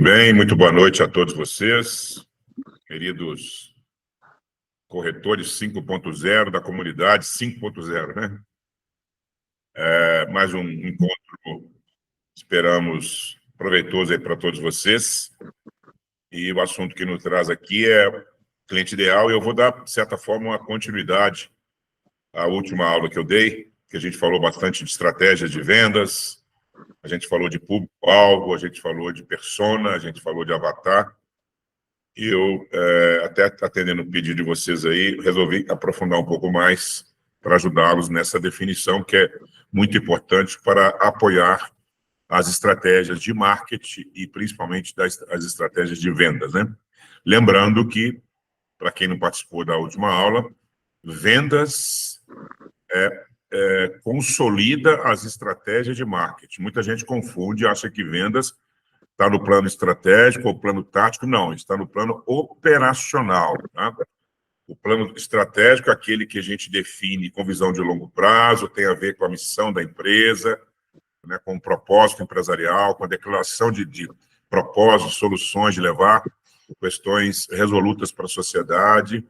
bem, muito boa noite a todos vocês, queridos corretores 5.0 da comunidade 5.0, né? Mais um encontro, esperamos, proveitoso aí para todos vocês. E o assunto que nos traz aqui é cliente ideal, e eu vou dar, de certa forma, uma continuidade à última aula que eu dei, que a gente falou bastante de estratégias de vendas, a gente falou de público-alvo, a gente falou de persona, a gente falou de avatar. E eu, até atendendo o pedido de vocês aí, resolvi aprofundar um pouco mais para ajudá-los nessa definição, que é muito importante para apoiar as estratégias de marketing e, principalmente, as estratégias de vendas, né? Lembrando que, para quem não participou da última aula, vendas consolida as estratégias de marketing. Muita gente confunde, acha que vendas está no plano estratégico ou plano tático. Não, está no plano operacional. Tá? O plano estratégico é aquele que a gente define com visão de longo prazo, tem a ver com a missão da empresa, né, com o propósito empresarial, com a declaração de propósitos, soluções, de levar questões resolutas para a sociedade.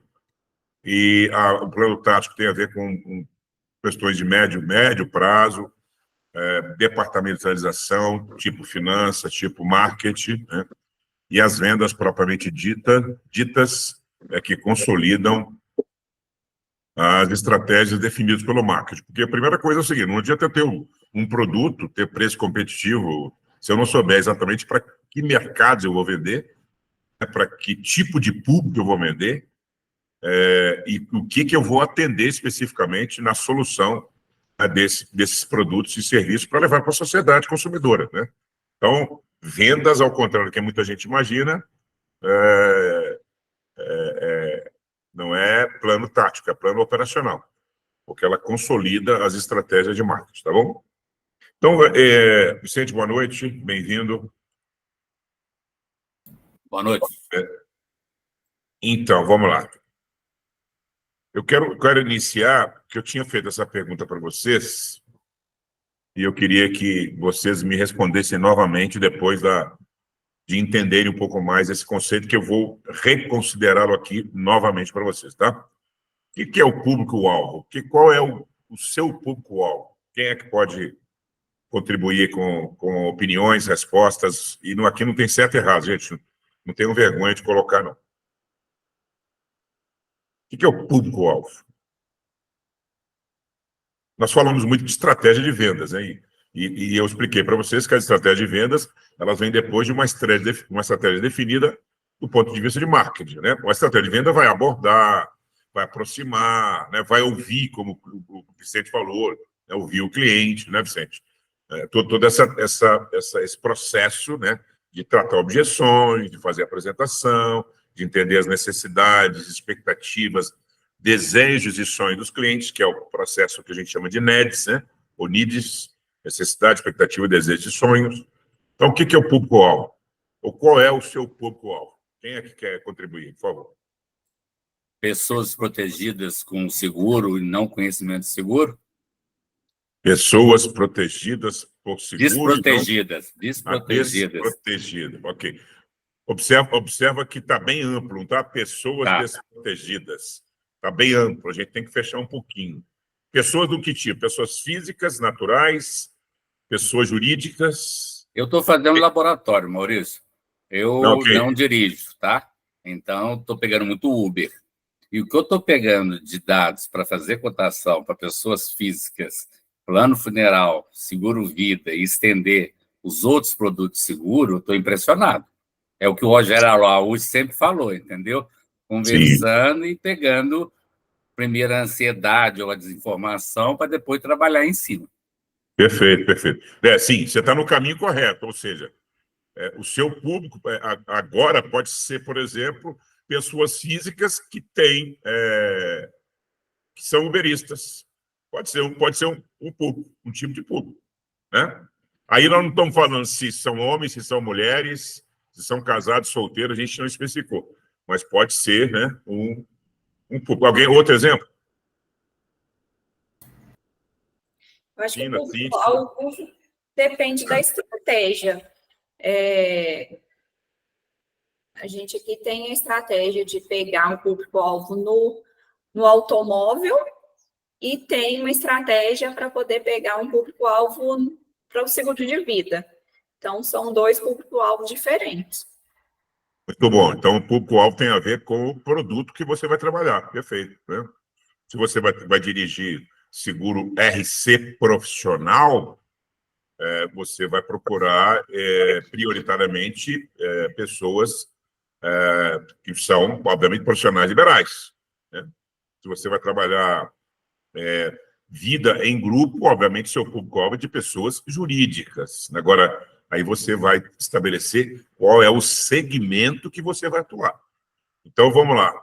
E o plano tático tem a ver com questões de médio prazo, departamentalização, tipo finanças, tipo marketing, né? E as vendas propriamente ditas que consolidam as estratégias definidas pelo marketing. Porque a primeira coisa é o seguinte: não adianta eu ter um produto, ter preço competitivo, se eu não souber exatamente para que mercados eu vou vender, né, para que tipo de público eu vou vender, e o que eu vou atender especificamente na solução, né, desses produtos e serviços para levar para a sociedade consumidora, né? Então, vendas, ao contrário do que muita gente imagina, não é plano tático, é plano operacional, porque ela consolida as estratégias de marketing, tá bom? Então, Vicente, boa noite, bem-vindo. Boa noite. Então, vamos lá. Eu quero iniciar, porque eu tinha feito essa pergunta para vocês, e eu queria que vocês me respondessem novamente depois de entenderem um pouco mais esse conceito, que eu vou reconsiderá-lo aqui novamente para vocês, tá? O que é o público-alvo? Qual é o seu público-alvo? Quem é que pode contribuir com opiniões, respostas? E aqui não tem certo e errado, gente. Não tenham vergonha de colocar, não. O que é o público-alvo? Nós falamos muito de estratégia de vendas, né? E eu expliquei para vocês que as estratégias de vendas, elas vêm depois de uma estratégia definida do ponto de vista de marketing, né? Uma estratégia de venda vai abordar, vai aproximar, né? Vai ouvir, como o Vicente falou, né? Ouvir o cliente, né, Vicente? Todo esse processo, né, de tratar objeções, de fazer apresentação, de entender as necessidades, expectativas, desejos e sonhos dos clientes, que é o processo que a gente chama de NEDs, né? Ou NEEDs, necessidade, expectativa, desejo e sonhos. Então, o que é o público-alvo? Ou qual é o seu público-alvo? Quem é que quer contribuir, por favor? Pessoas protegidas com seguro e não conhecimento de seguro? Pessoas protegidas por seguro Desprotegidas. e não... Desprotegidas, ok. Observa que está bem amplo, não está? Pessoas desprotegidas. Está bem amplo, a gente tem que fechar um pouquinho. Pessoas do que tipo? Pessoas físicas, naturais, pessoas jurídicas? Eu estou fazendo laboratório, Maurício. Eu não dirijo, tá? Então, estou pegando muito Uber. E o que eu estou pegando de dados para fazer cotação para pessoas físicas, plano funeral, seguro-vida e estender os outros produtos de seguro, eu estou impressionado. É o que o Rogério Araújo sempre falou, entendeu? Conversando e pegando primeiro a ansiedade ou a desinformação para depois trabalhar em cima. Perfeito, perfeito. Sim, você está no caminho correto, ou seja, o seu público agora pode ser, por exemplo, pessoas físicas que têm, que são uberistas. Pode ser um público, um tipo de público, né? Aí nós não estamos falando se são homens, se são mulheres, se são casados, solteiros, a gente não especificou. Mas pode ser, né, um público. Outro exemplo? Eu acho que o público-alvo depende da estratégia. A gente aqui tem a estratégia de pegar um público-alvo no automóvel e tem uma estratégia para poder pegar um público-alvo para o seguro de vida. Então, são 2 público-alvos diferentes. Muito bom. Então, o público-alvo tem a ver com o produto que você vai trabalhar. Perfeito, né? Se você vai dirigir seguro RC profissional, você vai procurar prioritariamente pessoas que são, obviamente, profissionais liberais, né? Se você vai trabalhar vida em grupo, obviamente, seu público-alvo é de pessoas jurídicas. Agora, aí você vai estabelecer qual é o segmento que você vai atuar. Então, vamos lá.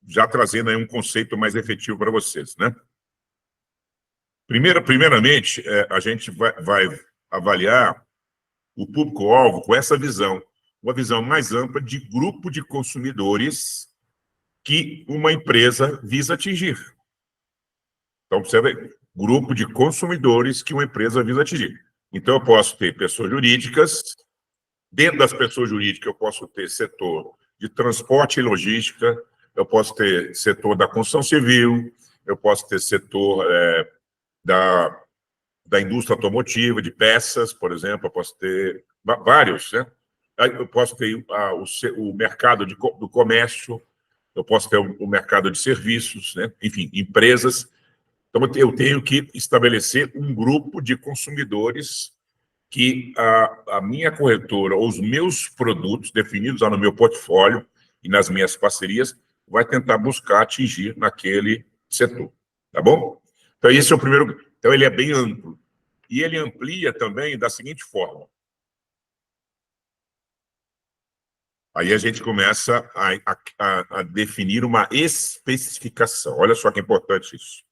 Já trazendo aí um conceito mais efetivo para vocês, né? Primeiramente, a gente vai avaliar o público-alvo com essa visão, uma visão mais ampla de grupo de consumidores que uma empresa visa atingir. Então, você vê, grupo de consumidores que uma empresa visa atingir. Então, eu posso ter pessoas jurídicas, dentro das pessoas jurídicas eu posso ter setor de transporte e logística, eu posso ter setor da construção civil, eu posso ter setor da indústria automotiva, de peças, por exemplo, eu posso ter vários, né? Eu posso ter o mercado do comércio, eu posso ter o mercado de serviços, né? Enfim, empresas. Então, eu tenho que estabelecer um grupo de consumidores que a minha corretora ou os meus produtos definidos lá no meu portfólio e nas minhas parcerias vai tentar buscar atingir naquele setor, tá bom? Então, esse é o primeiro. Então, ele é bem amplo. E ele amplia também da seguinte forma. Aí a gente começa a definir uma especificação. Olha só que importante isso.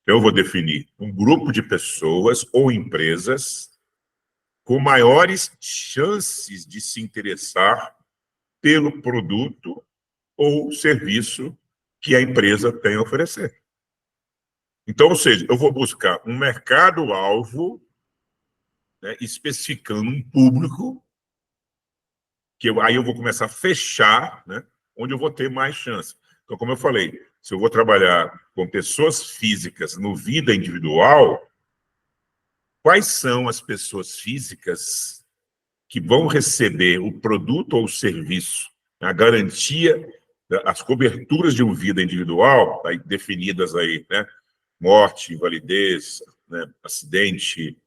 Eu vou definir um grupo de pessoas ou empresas com maiores chances de se interessar pelo produto ou serviço que a empresa tem a oferecer. Então, ou seja, eu vou buscar um mercado-alvo, né, especificando um público, aí eu vou começar a fechar, né, onde eu vou ter mais chance. Então, como eu falei, se eu vou trabalhar com pessoas físicas no vida individual, quais são as pessoas físicas que vão receber o produto ou o serviço, a garantia, as coberturas de uma vida individual, aí, definidas aí, né? Morte, invalidez, né? Acidente,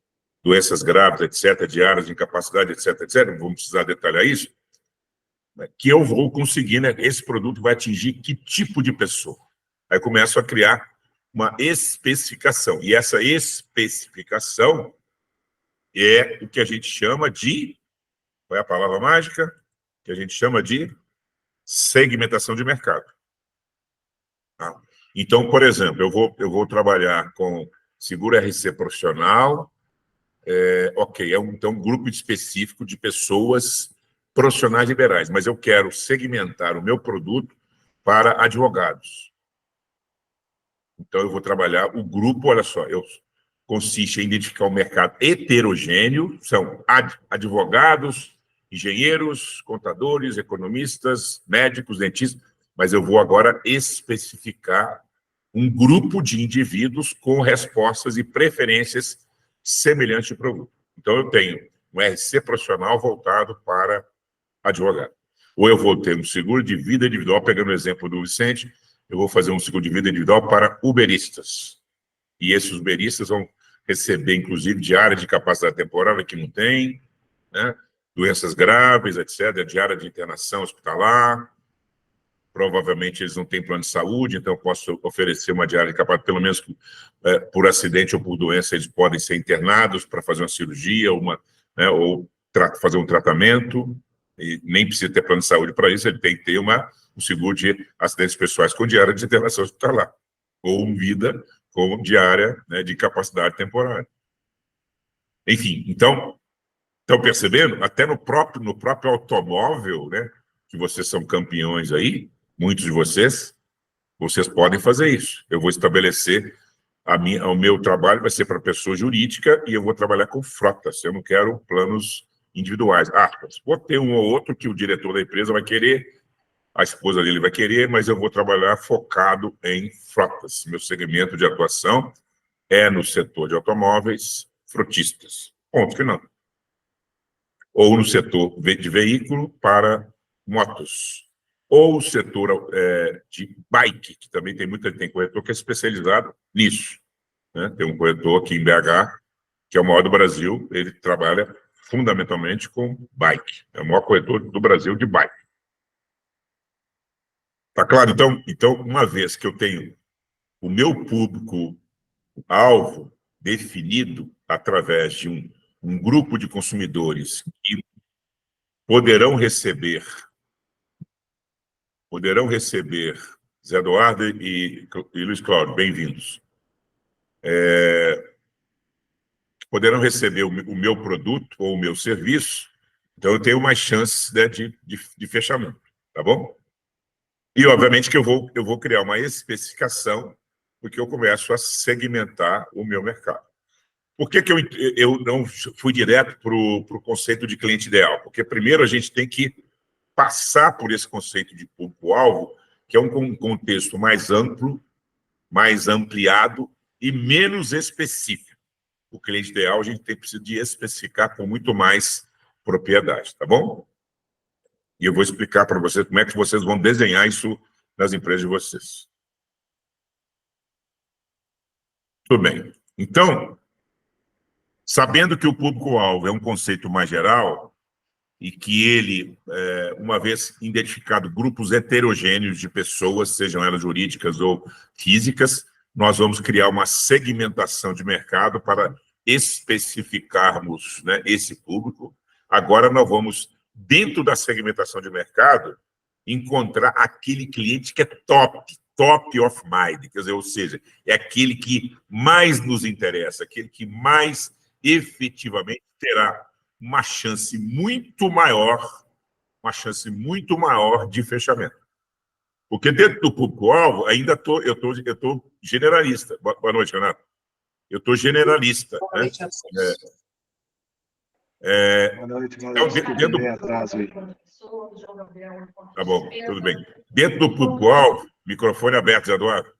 doenças graves, etc., diárias de incapacidade, etc., etc., não vamos precisar detalhar isso, né? Que eu vou conseguir, né? Esse produto vai atingir que tipo de pessoa? Aí começo a criar uma especificação, e essa especificação é o que a gente chama de, qual é a palavra mágica? Que a gente chama de segmentação de mercado. Tá? Então, por exemplo, eu vou trabalhar com seguro RC profissional, ok, então um grupo específico de pessoas profissionais liberais, mas eu quero segmentar o meu produto para advogados. Então, eu vou trabalhar o grupo, olha só, consiste em identificar um mercado heterogêneo, são advogados, engenheiros, contadores, economistas, médicos, dentistas, mas eu vou agora especificar um grupo de indivíduos com respostas e preferências semelhantes ao produto. Então, eu tenho um RC profissional voltado para advogado. Ou eu vou ter um seguro de vida individual, pegando o exemplo do Vicente, eu vou fazer um seguro de vida individual para uberistas. E esses uberistas vão receber, inclusive, diária de capacidade temporária que não tem, né? Doenças graves, etc., diária de internação hospitalar. Provavelmente eles não têm plano de saúde, então eu posso oferecer uma diária de capacidade, pelo menos por acidente ou por doença, eles podem ser internados para fazer uma cirurgia, né, ou fazer um tratamento, e nem precisa ter plano de saúde para isso, ele tem que ter um seguro de acidentes pessoais com diária de internação hospitalar, ou vida com diária, né, de capacidade temporária. Enfim, então, estão percebendo? Até no próprio automóvel, né, que vocês são campeões aí, muitos de vocês podem fazer isso. Eu vou estabelecer, o meu trabalho vai ser para pessoa jurídica e eu vou trabalhar com frotas. Eu não quero planos individuais, aspas. Pode ter um ou outro que o diretor da empresa vai querer, a esposa dele vai querer, mas eu vou trabalhar focado em frotas. Meu segmento de atuação é no setor de automóveis, frotistas. Ponto final. Ou no setor de veículo para motos. Ou o setor de bike, que também tem corretor que é especializado nisso. Né? Tem um corretor aqui em BH, que é o maior do Brasil, ele trabalha fundamentalmente com bike. É o maior corretor do Brasil de bike. Tá claro? Então, uma vez que eu tenho o meu público-alvo definido através de um grupo de consumidores que poderão receber Zé Eduardo e Luiz Cláudio, bem-vindos. Poderão receber o meu produto ou o meu serviço, então eu tenho mais chances, né, de fechamento, tá bom? E, obviamente, que eu vou criar uma especificação, porque eu começo a segmentar o meu mercado. Por que eu não fui direto para o conceito de cliente ideal? Porque, primeiro, a gente tem que passar por esse conceito de público-alvo, que é um contexto mais amplo, mais ampliado e menos específico. O cliente ideal a gente precisa de especificar com muito mais propriedade, tá bom? E eu vou explicar para vocês como é que vocês vão desenhar isso nas empresas de vocês. Tudo bem. Então, sabendo que o público-alvo é um conceito mais geral e que ele, uma vez identificado grupos heterogêneos de pessoas, sejam elas jurídicas ou físicas, nós vamos criar uma segmentação de mercado para especificarmos, né, esse público. Agora nós vamos, dentro da segmentação de mercado, encontrar aquele cliente que é top of mind, quer dizer, ou seja, é aquele que mais nos interessa, aquele que mais efetivamente terá uma chance muito maior de fechamento. Porque dentro do público-alvo, ainda eu estou generalista. Boa noite, Renato. Eu estou generalista. Boa noite, né? Boa noite, então, tá bom, tudo bem. Dentro do público-alvo, microfone aberto, Eduardo.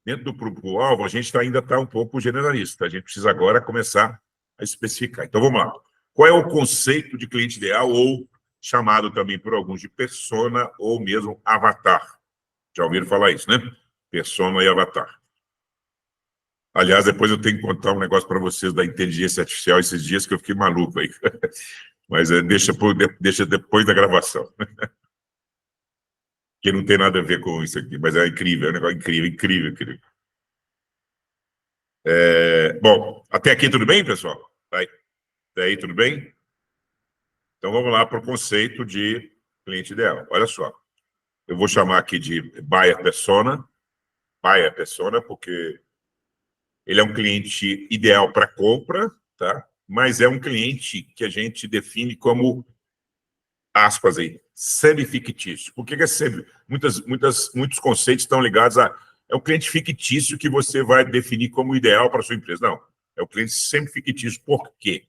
Dentro do público-alvo, a gente ainda está um pouco generalista. A gente precisa agora começar a especificar. Então, vamos lá. Qual é o conceito de cliente ideal, ou chamado também por alguns de persona, ou mesmo avatar? Já ouviram falar isso, né? Persona e avatar. Aliás, depois eu tenho que contar um negócio para vocês da inteligência artificial esses dias que eu fiquei maluco aí. Mas deixa depois da gravação. Que não tem nada a ver com isso aqui, mas é incrível, é um negócio incrível. Bom, até aqui tudo bem, pessoal? Até aí tudo bem? Então vamos lá para o conceito de cliente ideal. Olha só, eu vou chamar aqui de buyer persona, porque ele é um cliente ideal para compra, tá? Mas é um cliente que a gente define como, aspas aí, semi-fictício. Por que é semi? Muitos conceitos estão ligados a... É um cliente fictício que você vai definir como ideal para a sua empresa. Não, é um cliente semi-fictício. Por quê?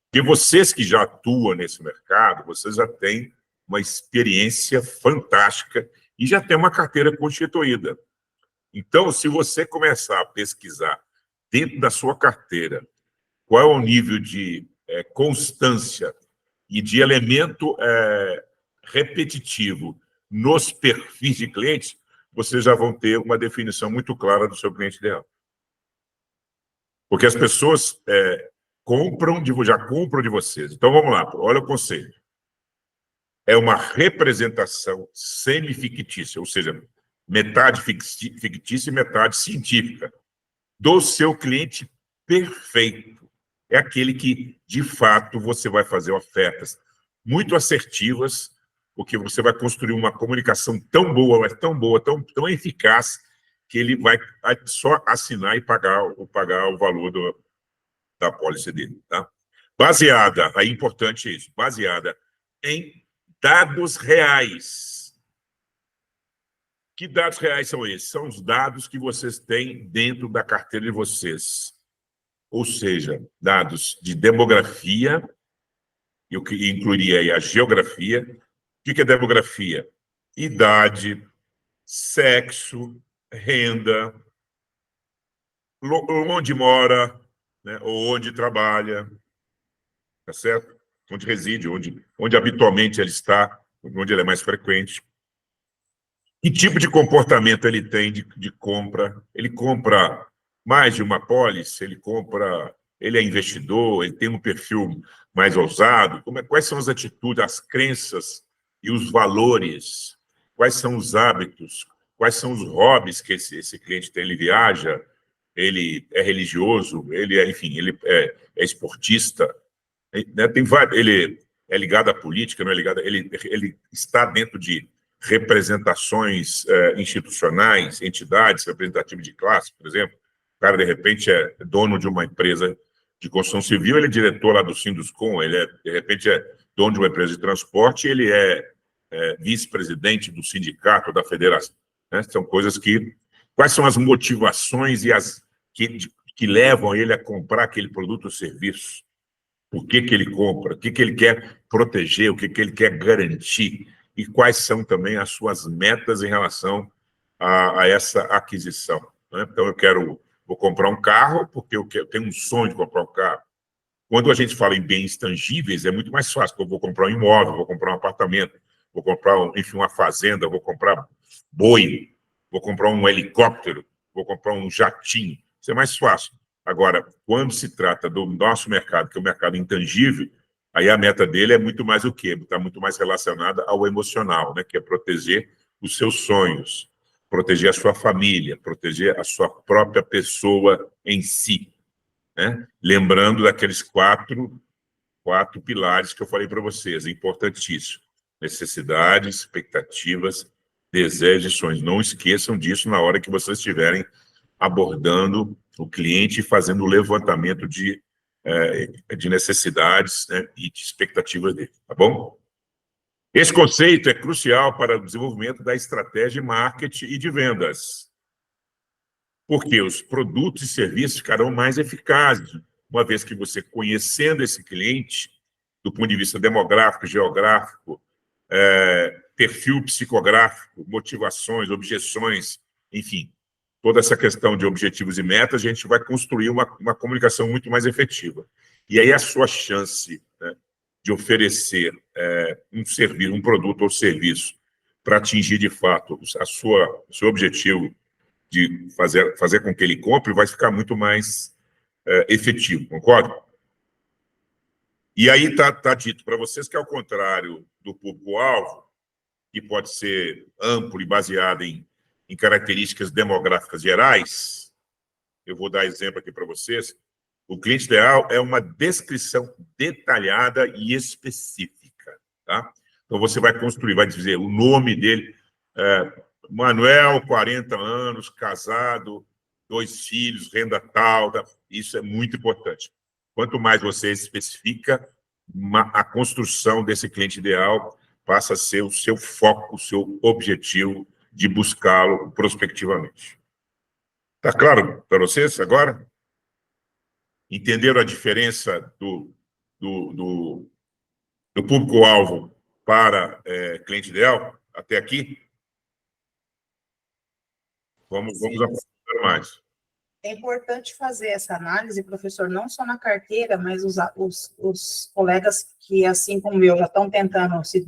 Porque vocês que já atuam nesse mercado, vocês já têm uma experiência fantástica e já têm uma carteira constituída. Então, se você começar a pesquisar dentro da sua carteira qual é o nível de constância e de elemento repetitivo nos perfis de clientes, vocês já vão ter uma definição muito clara do seu cliente ideal. Porque as pessoas já compram de vocês. Então, vamos lá, olha o conceito. É uma representação semi-fictícia, ou seja, metade fictícia e metade científica, do seu cliente perfeito. É aquele que, de fato, você vai fazer ofertas muito assertivas, porque você vai construir uma comunicação tão boa, tão eficaz, que ele vai só assinar e pagar o valor da apólice dele. Tá? Baseada, é importante isso, baseada em dados reais. Que dados reais são esses? São os dados que vocês têm dentro da carteira de vocês. Ou seja, dados de demografia e o que incluiria aí a geografia. O que é demografia? Idade, sexo, renda, onde mora, né, ou onde trabalha, tá certo? Onde reside, onde habitualmente ele está, onde ele é mais frequente. Que tipo de comportamento ele tem de compra? Ele compra mais de uma pólice? Ele é investidor? Ele tem um perfil mais ousado? Quais são as atitudes, as crenças e os valores? Quais são os hábitos? Quais são os hobbies que esse cliente tem? Ele viaja? Ele é religioso? Enfim, ele é esportista? Né? Ele é ligado à política? Não é ligado? Ele está dentro de representações institucionais, entidades representativas de classe, por exemplo. O cara, de repente, é dono de uma empresa de construção civil, ele é diretor lá do Sinduscom, de repente, é dono de uma empresa de transporte, ele é vice-presidente do sindicato, da federação. Né? São coisas que... Quais são as motivações que levam ele a comprar aquele produto ou serviço? Por que ele compra? O que ele quer proteger? O que ele quer garantir? E quais são também as suas metas em relação a essa aquisição. Né? Então, vou comprar um carro porque eu tenho um sonho de comprar um carro. Quando a gente fala em bens tangíveis, é muito mais fácil, porque eu vou comprar um imóvel, vou comprar um apartamento, vou comprar, enfim, uma fazenda, vou comprar boi, vou comprar um helicóptero, vou comprar um jatinho. Isso é mais fácil. Agora, quando se trata do nosso mercado, que é o mercado intangível, aí a meta dele é muito mais o quê? Está muito mais relacionada ao emocional, né? Que é proteger os seus sonhos, proteger a sua família, proteger a sua própria pessoa em si. Né? Lembrando daqueles quatro pilares que eu falei para vocês, importantíssimo. Necessidades, expectativas, desejos e sonhos. Não esqueçam disso na hora que vocês estiverem abordando o cliente e fazendo o levantamento de necessidades, né, e de expectativas dele, tá bom? Esse conceito é crucial para o desenvolvimento da estratégia de marketing e de vendas, porque os produtos e serviços ficarão mais eficazes, uma vez que você, conhecendo esse cliente, do ponto de vista demográfico, geográfico, perfil psicográfico, motivações, objeções, enfim, toda essa questão de objetivos e metas, a gente vai construir uma comunicação muito mais efetiva. E aí a sua chance, né, de oferecer um produto ou serviço para atingir, de fato, o seu objetivo de fazer com que ele compre, vai ficar muito mais efetivo, concorda? E aí está dito para vocês que, ao contrário do público-alvo, que pode ser amplo e baseado em características demográficas gerais, eu vou dar exemplo aqui para vocês, o cliente ideal é uma descrição detalhada e específica. Tá? Então, você vai construir, vai dizer o nome dele, Manuel, 40 anos, casado, 2 filhos, renda tal, isso é muito importante. Quanto mais você especifica, a construção desse cliente ideal passa a ser o seu foco, o seu objetivo de buscá-lo prospectivamente. Está claro para vocês agora? Entenderam a diferença do público-alvo para cliente ideal? Até aqui? Vamos aprofundar mais. É importante fazer essa análise, professor, não só na carteira, mas os colegas que, assim como eu, já estão tentando se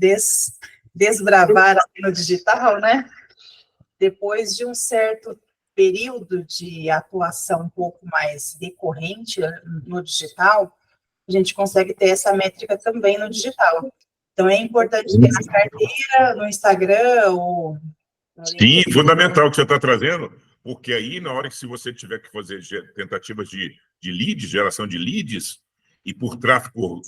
desbravar aqui no digital, né? Depois de um certo período de atuação um pouco mais decorrente no digital, a gente consegue ter essa métrica também no digital. Então, é importante ter na carteira, no Instagram, ou... Sim, fundamental o que você está trazendo, porque aí, na hora que se você tiver que fazer tentativas de leads, geração de leads, e por tráfego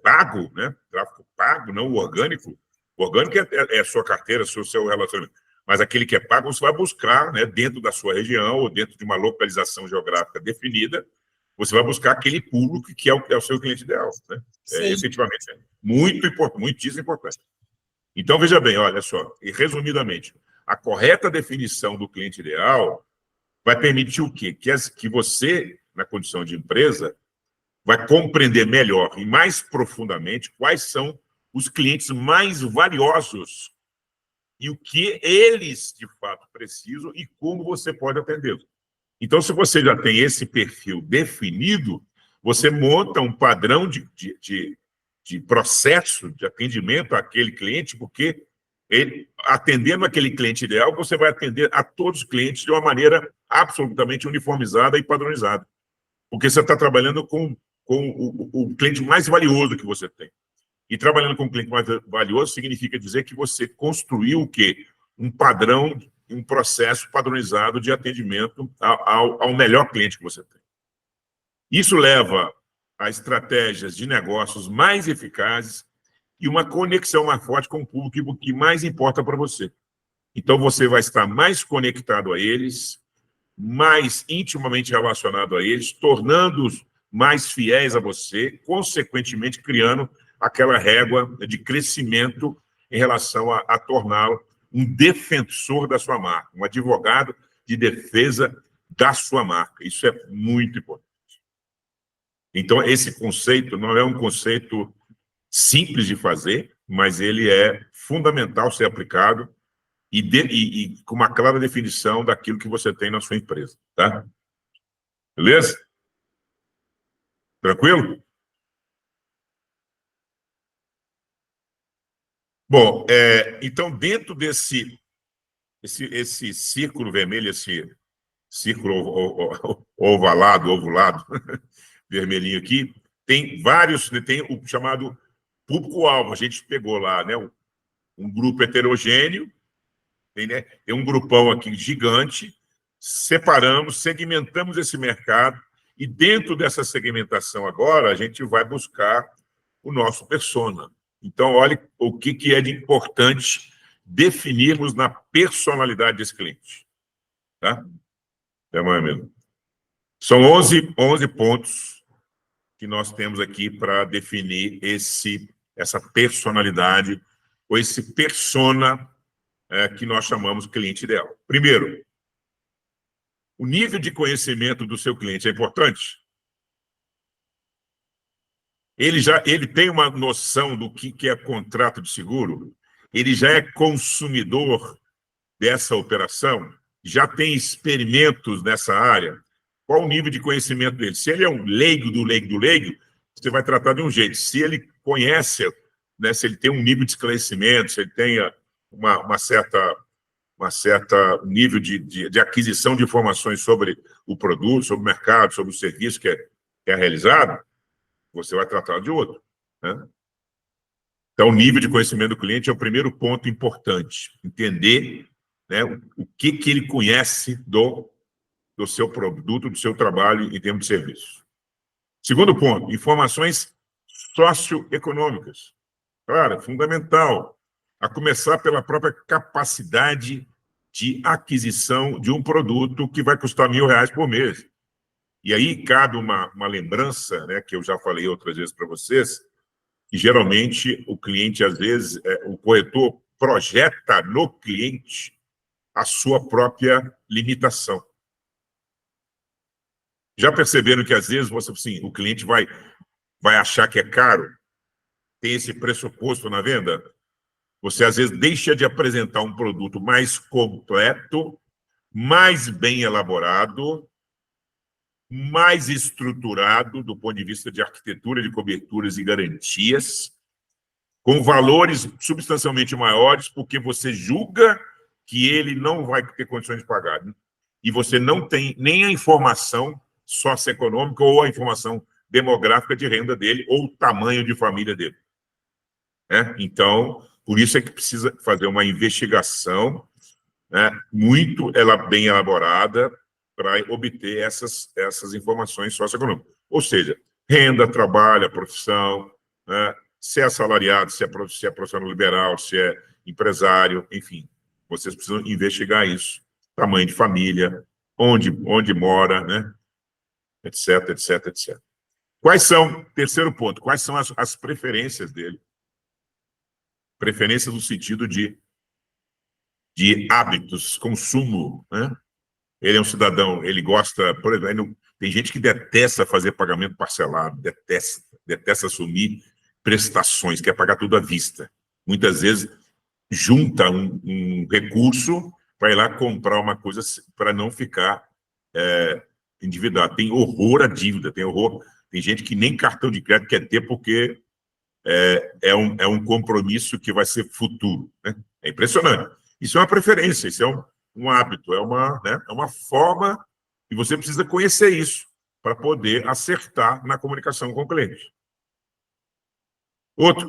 pago, né? Tráfego pago, não o orgânico. O orgânico é a sua carteira, o seu relacionamento. Mas aquele que é pago, você vai buscar, né, dentro da sua região ou dentro de uma localização geográfica definida, você vai buscar aquele público que é o seu cliente ideal. Né? Efetivamente, é muito importante, muitíssimo importante. Então, veja bem, olha só, e resumidamente, a correta definição do cliente ideal vai permitir o quê? Que você, na condição de empresa, vai compreender melhor e mais profundamente quais são os clientes mais valiosos e o que eles, de fato, precisam e como você pode atendê-los. Então, se você já tem esse perfil definido, você monta um padrão de processo de atendimento àquele cliente, porque atendendo aquele cliente ideal, você vai atender a todos os clientes de uma maneira absolutamente uniformizada e padronizada. Porque você está trabalhando com o cliente mais valioso que você tem. E trabalhando com o cliente mais valioso significa dizer que você construiu o quê? Um padrão, um processo padronizado de atendimento ao melhor cliente que você tem. Isso leva a estratégias de negócios mais eficazes e uma conexão mais forte com o público, o que mais importa para você. Então, você vai estar mais conectado a eles, mais intimamente relacionado a eles, tornando-os mais fiéis a você, consequentemente criando aquela régua de crescimento em relação a torná-lo um defensor da sua marca, um advogado de defesa da sua marca. Isso é muito importante. Então, esse conceito não é um conceito simples de fazer, mas ele é fundamental ser aplicado e com uma clara definição daquilo que você tem na sua empresa, tá? Beleza? Tranquilo? Bom, então, dentro desse esse círculo vermelho, esse círculo ovalado, ovulado, vermelhinho aqui, tem vários, tem o chamado público-alvo. A gente pegou lá, né, um grupo heterogêneo, tem um grupão aqui gigante, separamos, segmentamos esse mercado, e dentro dessa segmentação agora, a gente vai buscar o nosso persona. Então, olhe o que é de importante definirmos na personalidade desse cliente. Tá? Até mais mesmo. São 11 pontos que nós temos aqui para definir essa personalidade, ou esse persona que nós chamamos cliente ideal. Primeiro, o nível de conhecimento do seu cliente é importante? Ele tem uma noção do que é contrato de seguro? Ele já é consumidor dessa operação? Já tem experimentos nessa área? Qual o nível de conhecimento dele? Se ele é um leigo do leigo, você vai tratar de um jeito. Se ele conhece, né, se ele tem um nível de esclarecimento, se ele tenha uma certa nível de aquisição de informações sobre o produto, sobre o mercado, sobre o serviço que é realizado, você vai tratar de outro. Né? Então, o nível de conhecimento do cliente é o primeiro ponto importante. Entender, né, o que ele conhece do seu produto, do seu trabalho em termos de serviço. Segundo ponto, informações socioeconômicas. Claro, fundamental. A começar pela própria capacidade de aquisição de um produto que vai custar R$1.000 por mês. E aí cabe uma lembrança, né, que eu já falei outras vezes para vocês, que geralmente o cliente, às vezes, o corretor projeta no cliente a sua própria limitação. Já perceberam que, às vezes, o cliente vai achar que é caro? Tem esse pressuposto na venda? Você, às vezes, deixa de apresentar um produto mais completo, mais bem elaborado, mais estruturado do ponto de vista de arquitetura, de coberturas e garantias, com valores substancialmente maiores, porque você julga que ele não vai ter condições de pagar. E você não tem nem a informação socioeconômica ou a informação demográfica de renda dele ou o tamanho de família dele. Então, por isso é que precisa fazer uma investigação, né, muito bem elaborada para obter essas informações socioeconômicas. Ou seja, renda, trabalho, profissão, né, se é assalariado, se é profissional liberal, se é empresário, enfim. Vocês precisam investigar isso. Tamanho de família, onde mora, né, etc, etc, etc. Terceiro ponto, quais são as preferências dele? Preferências no sentido de hábitos, consumo, né? Ele é um cidadão, ele gosta, por exemplo, Tem gente que detesta fazer pagamento parcelado, detesta assumir prestações, quer pagar tudo à vista. Muitas vezes junta um recurso para ir lá comprar uma coisa para não ficar endividado. Tem horror à dívida, tem gente que nem cartão de crédito quer ter porque é um compromisso que vai ser futuro, né? É impressionante. Isso é uma preferência, isso é um hábito, é uma forma, e você precisa conhecer isso para poder acertar na comunicação com o cliente.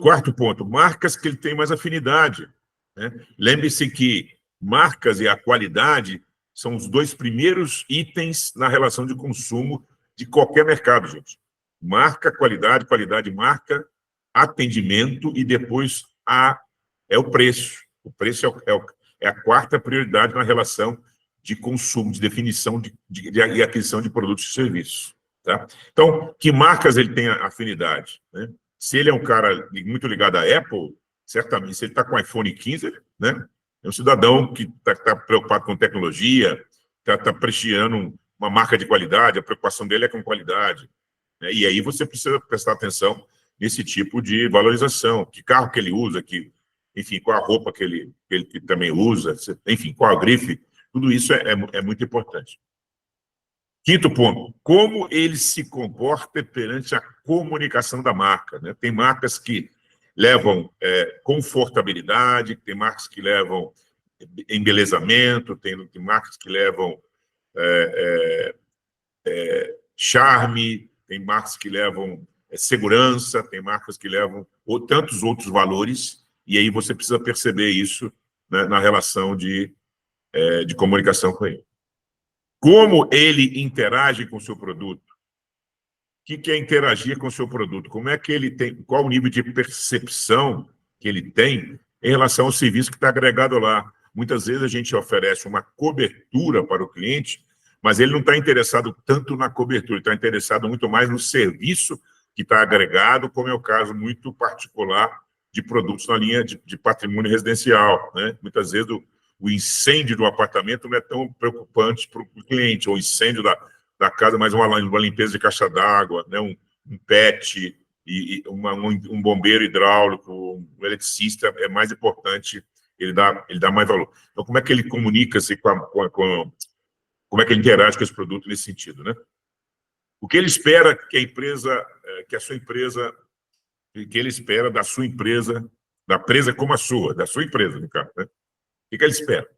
Quarto ponto, marcas que ele tem mais afinidade, né? Lembre-se que marcas e a qualidade são os 2 primeiros itens na relação de consumo de qualquer mercado, gente. Marca, qualidade, marca, atendimento e depois é o preço. O preço é a 4ª prioridade na relação de consumo, de definição e aquisição de produtos e serviços. Tá? Então, que marcas ele tem afinidade, né? Se ele é um cara muito ligado à Apple, certamente, se ele está com o iPhone 15, né? É um cidadão que está preocupado com tecnologia, está prestigiando uma marca de qualidade, a preocupação dele é com qualidade, né? E aí você precisa prestar atenção nesse tipo de valorização. Que carro que ele usa, enfim, qual a roupa que ele também usa, enfim, qual a grife, tudo isso é muito importante. 5º ponto, como ele se comporta perante a comunicação da marca, né? Tem marcas que levam confortabilidade, tem marcas que levam embelezamento, tem marcas que levam charme, tem marcas que levam segurança, tem marcas que levam tantos outros valores, e aí você precisa perceber isso, né, na relação de comunicação com ele. Como ele interage com o seu produto? O que é interagir com o seu produto? Como é que ele tem, qual o nível de percepção que ele tem em relação ao serviço que está agregado lá? Muitas vezes a gente oferece uma cobertura para o cliente, mas ele não está interessado tanto na cobertura, ele está interessado muito mais no serviço que está agregado, como é o caso muito particular de produtos na linha de patrimônio residencial, né? Muitas vezes o incêndio do apartamento não é tão preocupante para o cliente, ou o incêndio da casa, mas uma limpeza de caixa d'água, né? Um PET, um bombeiro hidráulico, um eletricista, é mais importante, ele dá mais valor. Então, como é que ele comunica-se como é que ele interage com esse produto nesse sentido, né? O que ele espera que ele espera da sua empresa, da empresa como a sua, da sua empresa, no caso, né? O que ele espera?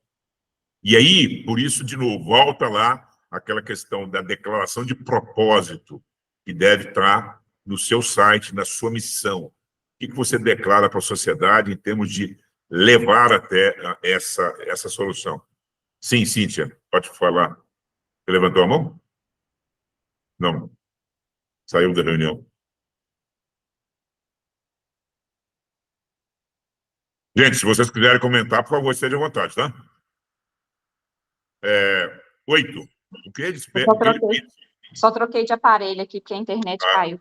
E aí, por isso, de novo, volta lá aquela questão da declaração de propósito, que deve estar no seu site, na sua missão. O que você declara para a sociedade em termos de levar até essa solução? Sim, Cíntia, pode falar. Você levantou a mão? Não. Saiu da reunião. Gente, se vocês quiserem comentar, por favor, esteja à vontade, tá? 8. O que ele espera... Só troquei de aparelho aqui, porque a internet caiu.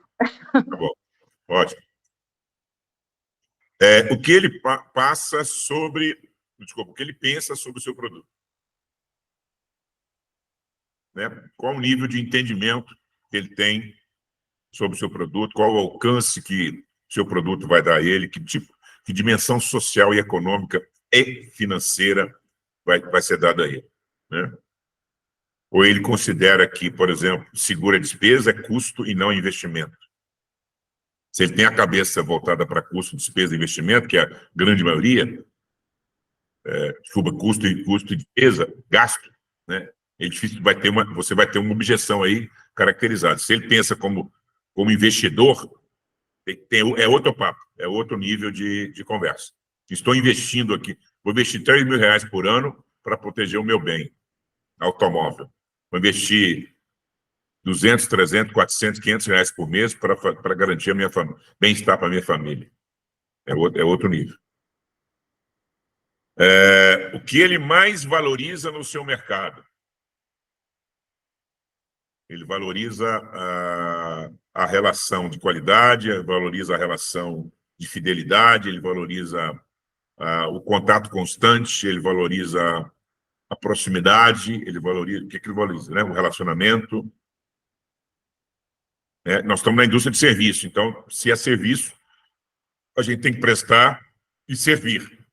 Tá bom, ótimo. O que ele passa sobre... Desculpa, o que ele pensa sobre o seu produto. Né? Qual o nível de entendimento que ele tem sobre o seu produto, qual o alcance que o seu produto vai dar a ele, que dimensão social e econômica e financeira vai ser dada a ele, né? Ou ele considera que, por exemplo, segura despesa é custo e não investimento. Se ele tem a cabeça voltada para custo, despesa e investimento, que é a grande maioria, custo e despesa, gasto, né? É difícil, você vai ter uma objeção aí caracterizada. Se ele pensa como investidor, é outro papo, é outro nível de conversa. Estou investindo aqui, vou investir R$3.000 por ano para proteger o meu bem automóvel. Vou investir 200, 300, 400, 500 reais por mês para garantir a minha bem-estar para a minha família. É outro nível. O que ele mais valoriza no seu mercado? Ele valoriza a relação de qualidade, valoriza a relação de fidelidade, ele valoriza o contato constante, ele valoriza a proximidade, ele valoriza... O que ele valoriza, né? O relacionamento. Nós estamos na indústria de serviço, então, se é serviço, a gente tem que prestar e servir.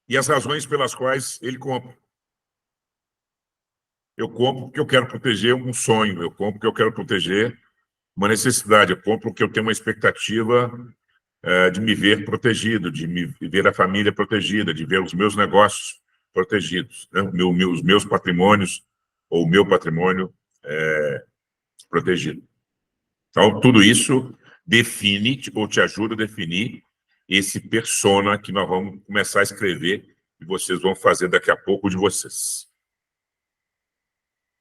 E as razões pelas quais ele compra. Eu compro porque eu quero proteger um sonho, eu compro porque eu quero proteger uma necessidade, eu compro porque eu tenho uma expectativa de me ver protegido, de me ver a família protegida, de ver os meus negócios protegidos, né? Os meus patrimônios, ou o meu patrimônio protegido. Então, tudo isso define, ou te ajuda a definir esse persona que nós vamos começar a escrever e vocês vão fazer daqui a pouco de vocês.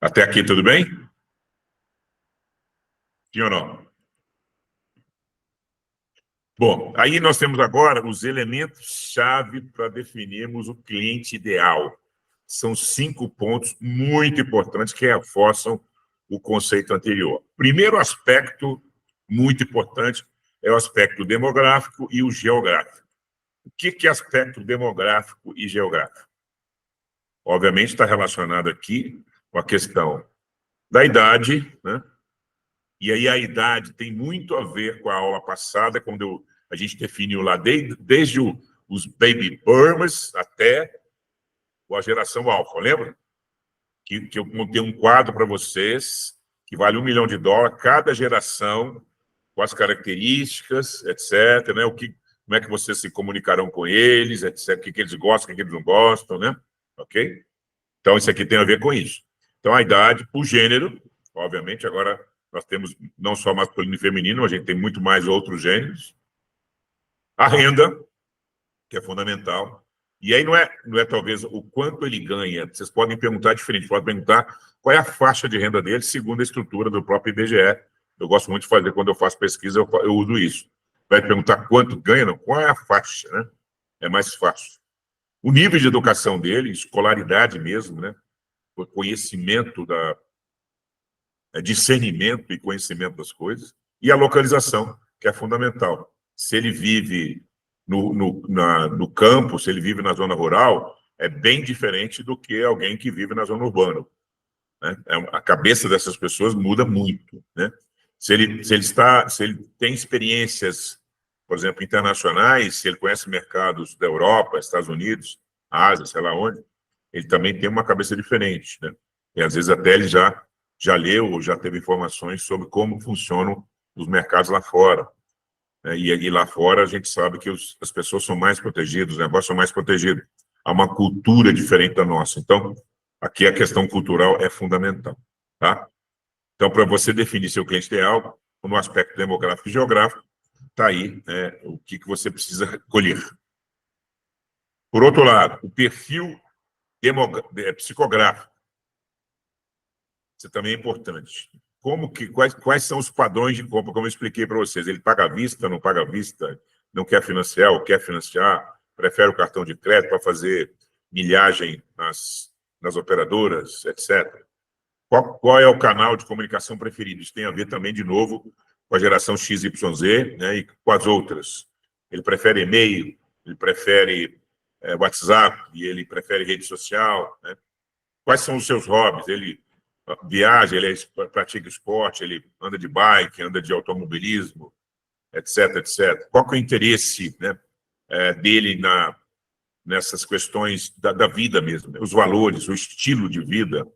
Até aqui, tudo bem? Sim ou não? Bom, aí nós temos agora os elementos-chave para definirmos o cliente ideal. São 5 pontos muito importantes que reforçam o conceito anterior. Primeiro aspecto muito importante é o aspecto demográfico e o geográfico. O que é aspecto demográfico e geográfico? Obviamente está relacionado aqui com a questão da idade, né? E aí a idade tem muito a ver com a aula passada, quando a gente definiu lá desde os baby boomers até a geração alfa, lembra? Que eu montei um quadro para vocês que vale $1 milhão, cada geração, com as características, etc., né? Como é que vocês se comunicarão com eles, etc., o que eles gostam, o que eles não gostam, né? Ok? Então, isso aqui tem a ver com isso. Então, a idade, o gênero, obviamente, agora nós temos não só masculino e feminino, a gente tem muito mais outros gêneros. A renda, que é fundamental. E aí não é talvez o quanto ele ganha. Vocês podem perguntar diferente, podem perguntar qual é a faixa de renda dele, segundo a estrutura do próprio IBGE. Eu gosto muito de fazer, quando eu faço pesquisa, eu uso isso. Vai perguntar quanto ganha, não, qual é a faixa, né? É mais fácil. O nível de educação dele, escolaridade mesmo, né? O conhecimento discernimento e conhecimento das coisas, e a localização, que é fundamental. Se ele vive no campo, se ele vive na zona rural, é bem diferente do que alguém que vive na zona urbana, né? A cabeça dessas pessoas muda muito, né? Se ele tem experiências, por exemplo, internacionais, se ele conhece mercados da Europa, Estados Unidos, Ásia, sei lá onde, ele também tem uma cabeça diferente, né? E às vezes até ele já leu ou já teve informações sobre como funcionam os mercados lá fora. E lá fora a gente sabe que as pessoas são mais protegidas, os negócios são mais protegidos. Há uma cultura diferente da nossa. Então, aqui a questão cultural é fundamental, tá? Então, para você definir seu cliente ideal, no aspecto demográfico e geográfico, está aí, né, o que você precisa colher. Por outro lado, o perfil psicográfico. Isso também é importante. Quais são os padrões de compra, como eu expliquei para vocês? Ele paga à vista, não paga à vista, não quer financiar ou quer financiar, prefere o cartão de crédito para fazer milhagem nas operadoras, etc. Qual é o canal de comunicação preferido? Isso tem a ver também, de novo, com a geração XYZ, né, e com as outras. Ele prefere e-mail, ele prefere WhatsApp, e ele prefere rede social, né? Quais são os seus hobbies? Ele viaja, ele pratica esporte, ele anda de bike, anda de automobilismo, etc, etc. Qual que é o interesse, né, dele nessas questões da vida mesmo, né? Os valores, o estilo de vida,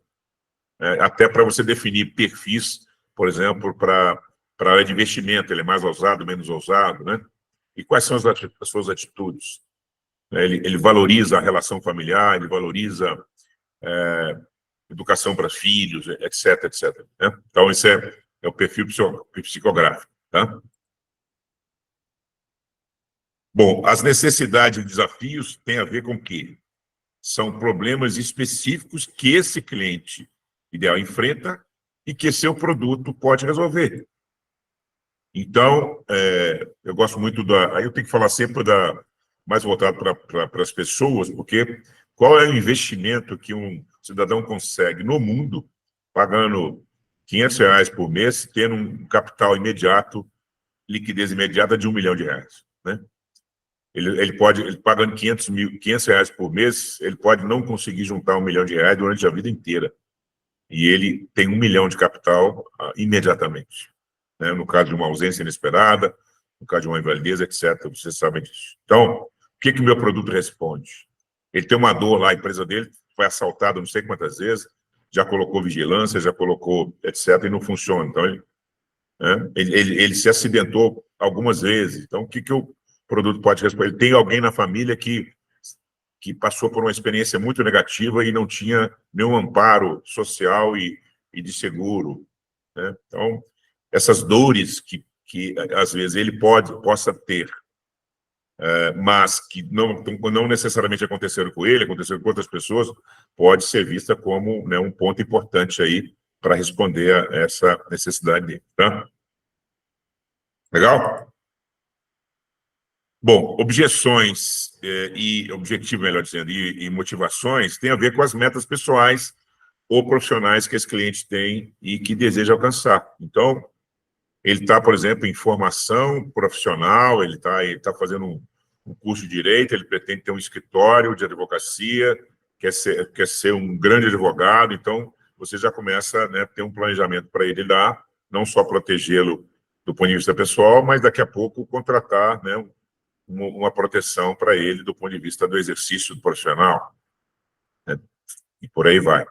até para você definir perfis, por exemplo, para a área de investimento, ele é mais ousado, menos ousado, né? E quais são as suas atitudes? Ele valoriza a relação familiar, ele valoriza educação para filhos, etc, etc. Né? Então, esse é o perfil psicográfico. Tá? Bom, as necessidades e desafios têm a ver com o quê? São problemas específicos que esse cliente ideal enfrenta e que seu produto pode resolver. Então, eu gosto muito aí eu tenho que falar sempre mais voltado para as pessoas, porque qual é o investimento que um cidadão consegue no mundo, pagando R$500 por mês, tendo um capital imediato, liquidez imediata de R$1 milhão, né? Ele pagando R$500 por mês, ele pode não conseguir juntar R$1 milhão durante a vida inteira. E ele tem R$1 milhão de capital imediatamente. né? No caso de uma ausência inesperada, no caso de uma invalidez, etc. Vocês sabem disso. Então, o que o meu produto responde? Ele tem uma dor lá, a empresa dele foi assaltada não sei quantas vezes, já colocou vigilância, já colocou, etc., e não funciona. Então, ele se acidentou algumas vezes. Então, o que o produto pode responder? Ele tem alguém na família que passou por uma experiência muito negativa e não tinha nenhum amparo social e de seguro, né? Então, essas dores que às vezes ele possa ter, mas que não necessariamente aconteceram com ele, aconteceram com outras pessoas, pode ser vista como, né, um ponto importante aí para responder a essa necessidade dele, tá? Legal? Bom, objeções e objetivo, melhor dizendo, e motivações tem a ver com as metas pessoais ou profissionais que esse cliente tem e que deseja alcançar. Então, ele está, por exemplo, em formação profissional, ele tá fazendo um curso de direito, ele pretende ter um escritório de advocacia, quer ser um grande advogado, então você já começa, né, a ter um planejamento para ele lá, não só protegê-lo do ponto de vista pessoal, mas daqui a pouco contratar, né, uma proteção para ele do ponto de vista do exercício profissional, né, e por aí vai.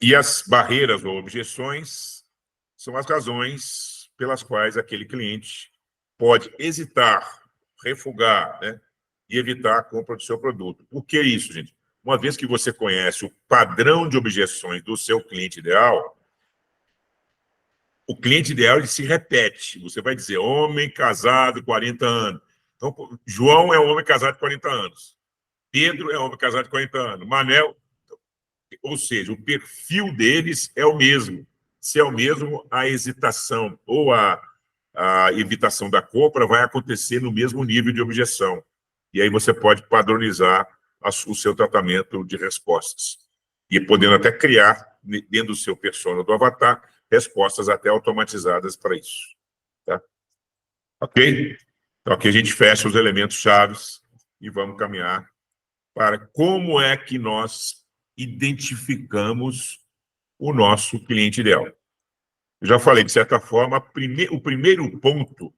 E as barreiras ou objeções são as razões pelas quais aquele cliente pode hesitar, refugar, né, e evitar a compra do seu produto. Por que isso, gente? Uma vez que você conhece o padrão de objeções do seu cliente ideal, o cliente ideal ele se repete. Você vai dizer, homem casado, 40 anos. Então, João é um homem casado de 40 anos. Pedro é um homem casado de 40 anos. Manel... Ou seja, o perfil deles é o mesmo. Se é o mesmo, a hesitação ou a evitação da compra vai acontecer no mesmo nível de objeção. E aí você pode padronizar o seu tratamento de respostas. E podendo até criar, dentro do seu persona do avatar, respostas até automatizadas para isso. Tá? Ok? Então, aqui a gente fecha os elementos chaves e vamos caminhar para como é que nós identificamos o nosso cliente ideal. Eu já falei, de certa forma, o primeiro ponto,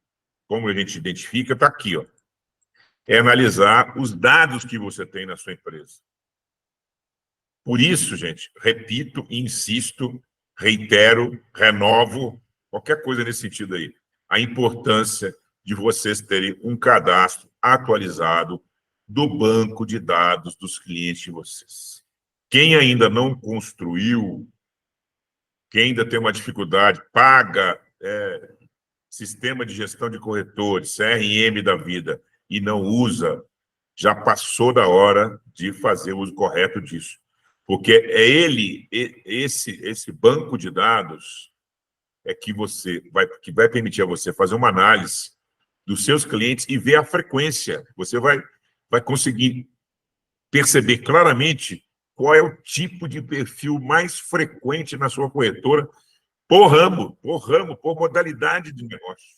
como a gente identifica, está aqui, ó. É analisar os dados que você tem na sua empresa. Por isso, gente, repito, insisto, reitero, renovo, qualquer coisa nesse sentido aí, a importância de vocês terem um cadastro atualizado do banco de dados dos clientes de vocês. Quem ainda não construiu, quem ainda tem uma dificuldade, paga sistema de gestão de corretores, CRM da vida, e não usa, já passou da hora de fazer o uso correto disso. Porque é esse banco de dados que vai permitir a você fazer uma análise dos seus clientes e ver a frequência. Você vai conseguir perceber claramente qual é o tipo de perfil mais frequente na sua corretora por ramo, por modalidade de negócio.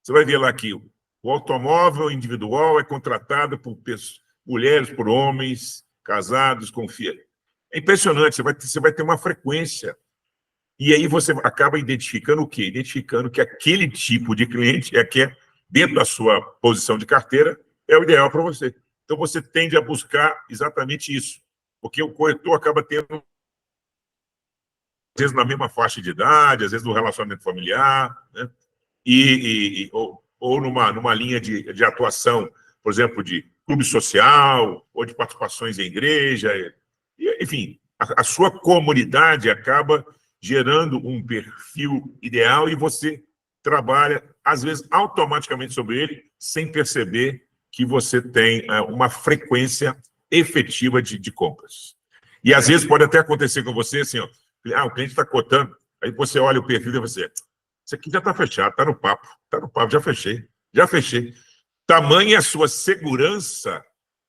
Você vai ver lá que o automóvel individual é contratado por mulheres, por homens, casados, com filhos. É impressionante, você vai ter uma frequência. E aí você acaba identificando o quê? Identificando que aquele tipo de cliente dentro da sua posição de carteira, é o ideal para você. Então, você tende a buscar exatamente isso. Porque o corretor acaba tendo, às vezes, na mesma faixa de idade, às vezes no relacionamento familiar, né? Ou numa linha de atuação, por exemplo, de clube social, ou de participações em igreja. Enfim, a sua comunidade acaba gerando um perfil ideal e você trabalha, às vezes, automaticamente sobre ele, sem perceber que você tem uma frequência efetiva de compras. E, às vezes, pode até acontecer com você, assim, ó, o cliente está cotando, aí você olha o perfil e você, isso aqui já está fechado, está no papo, já fechei. Tamanha a sua segurança,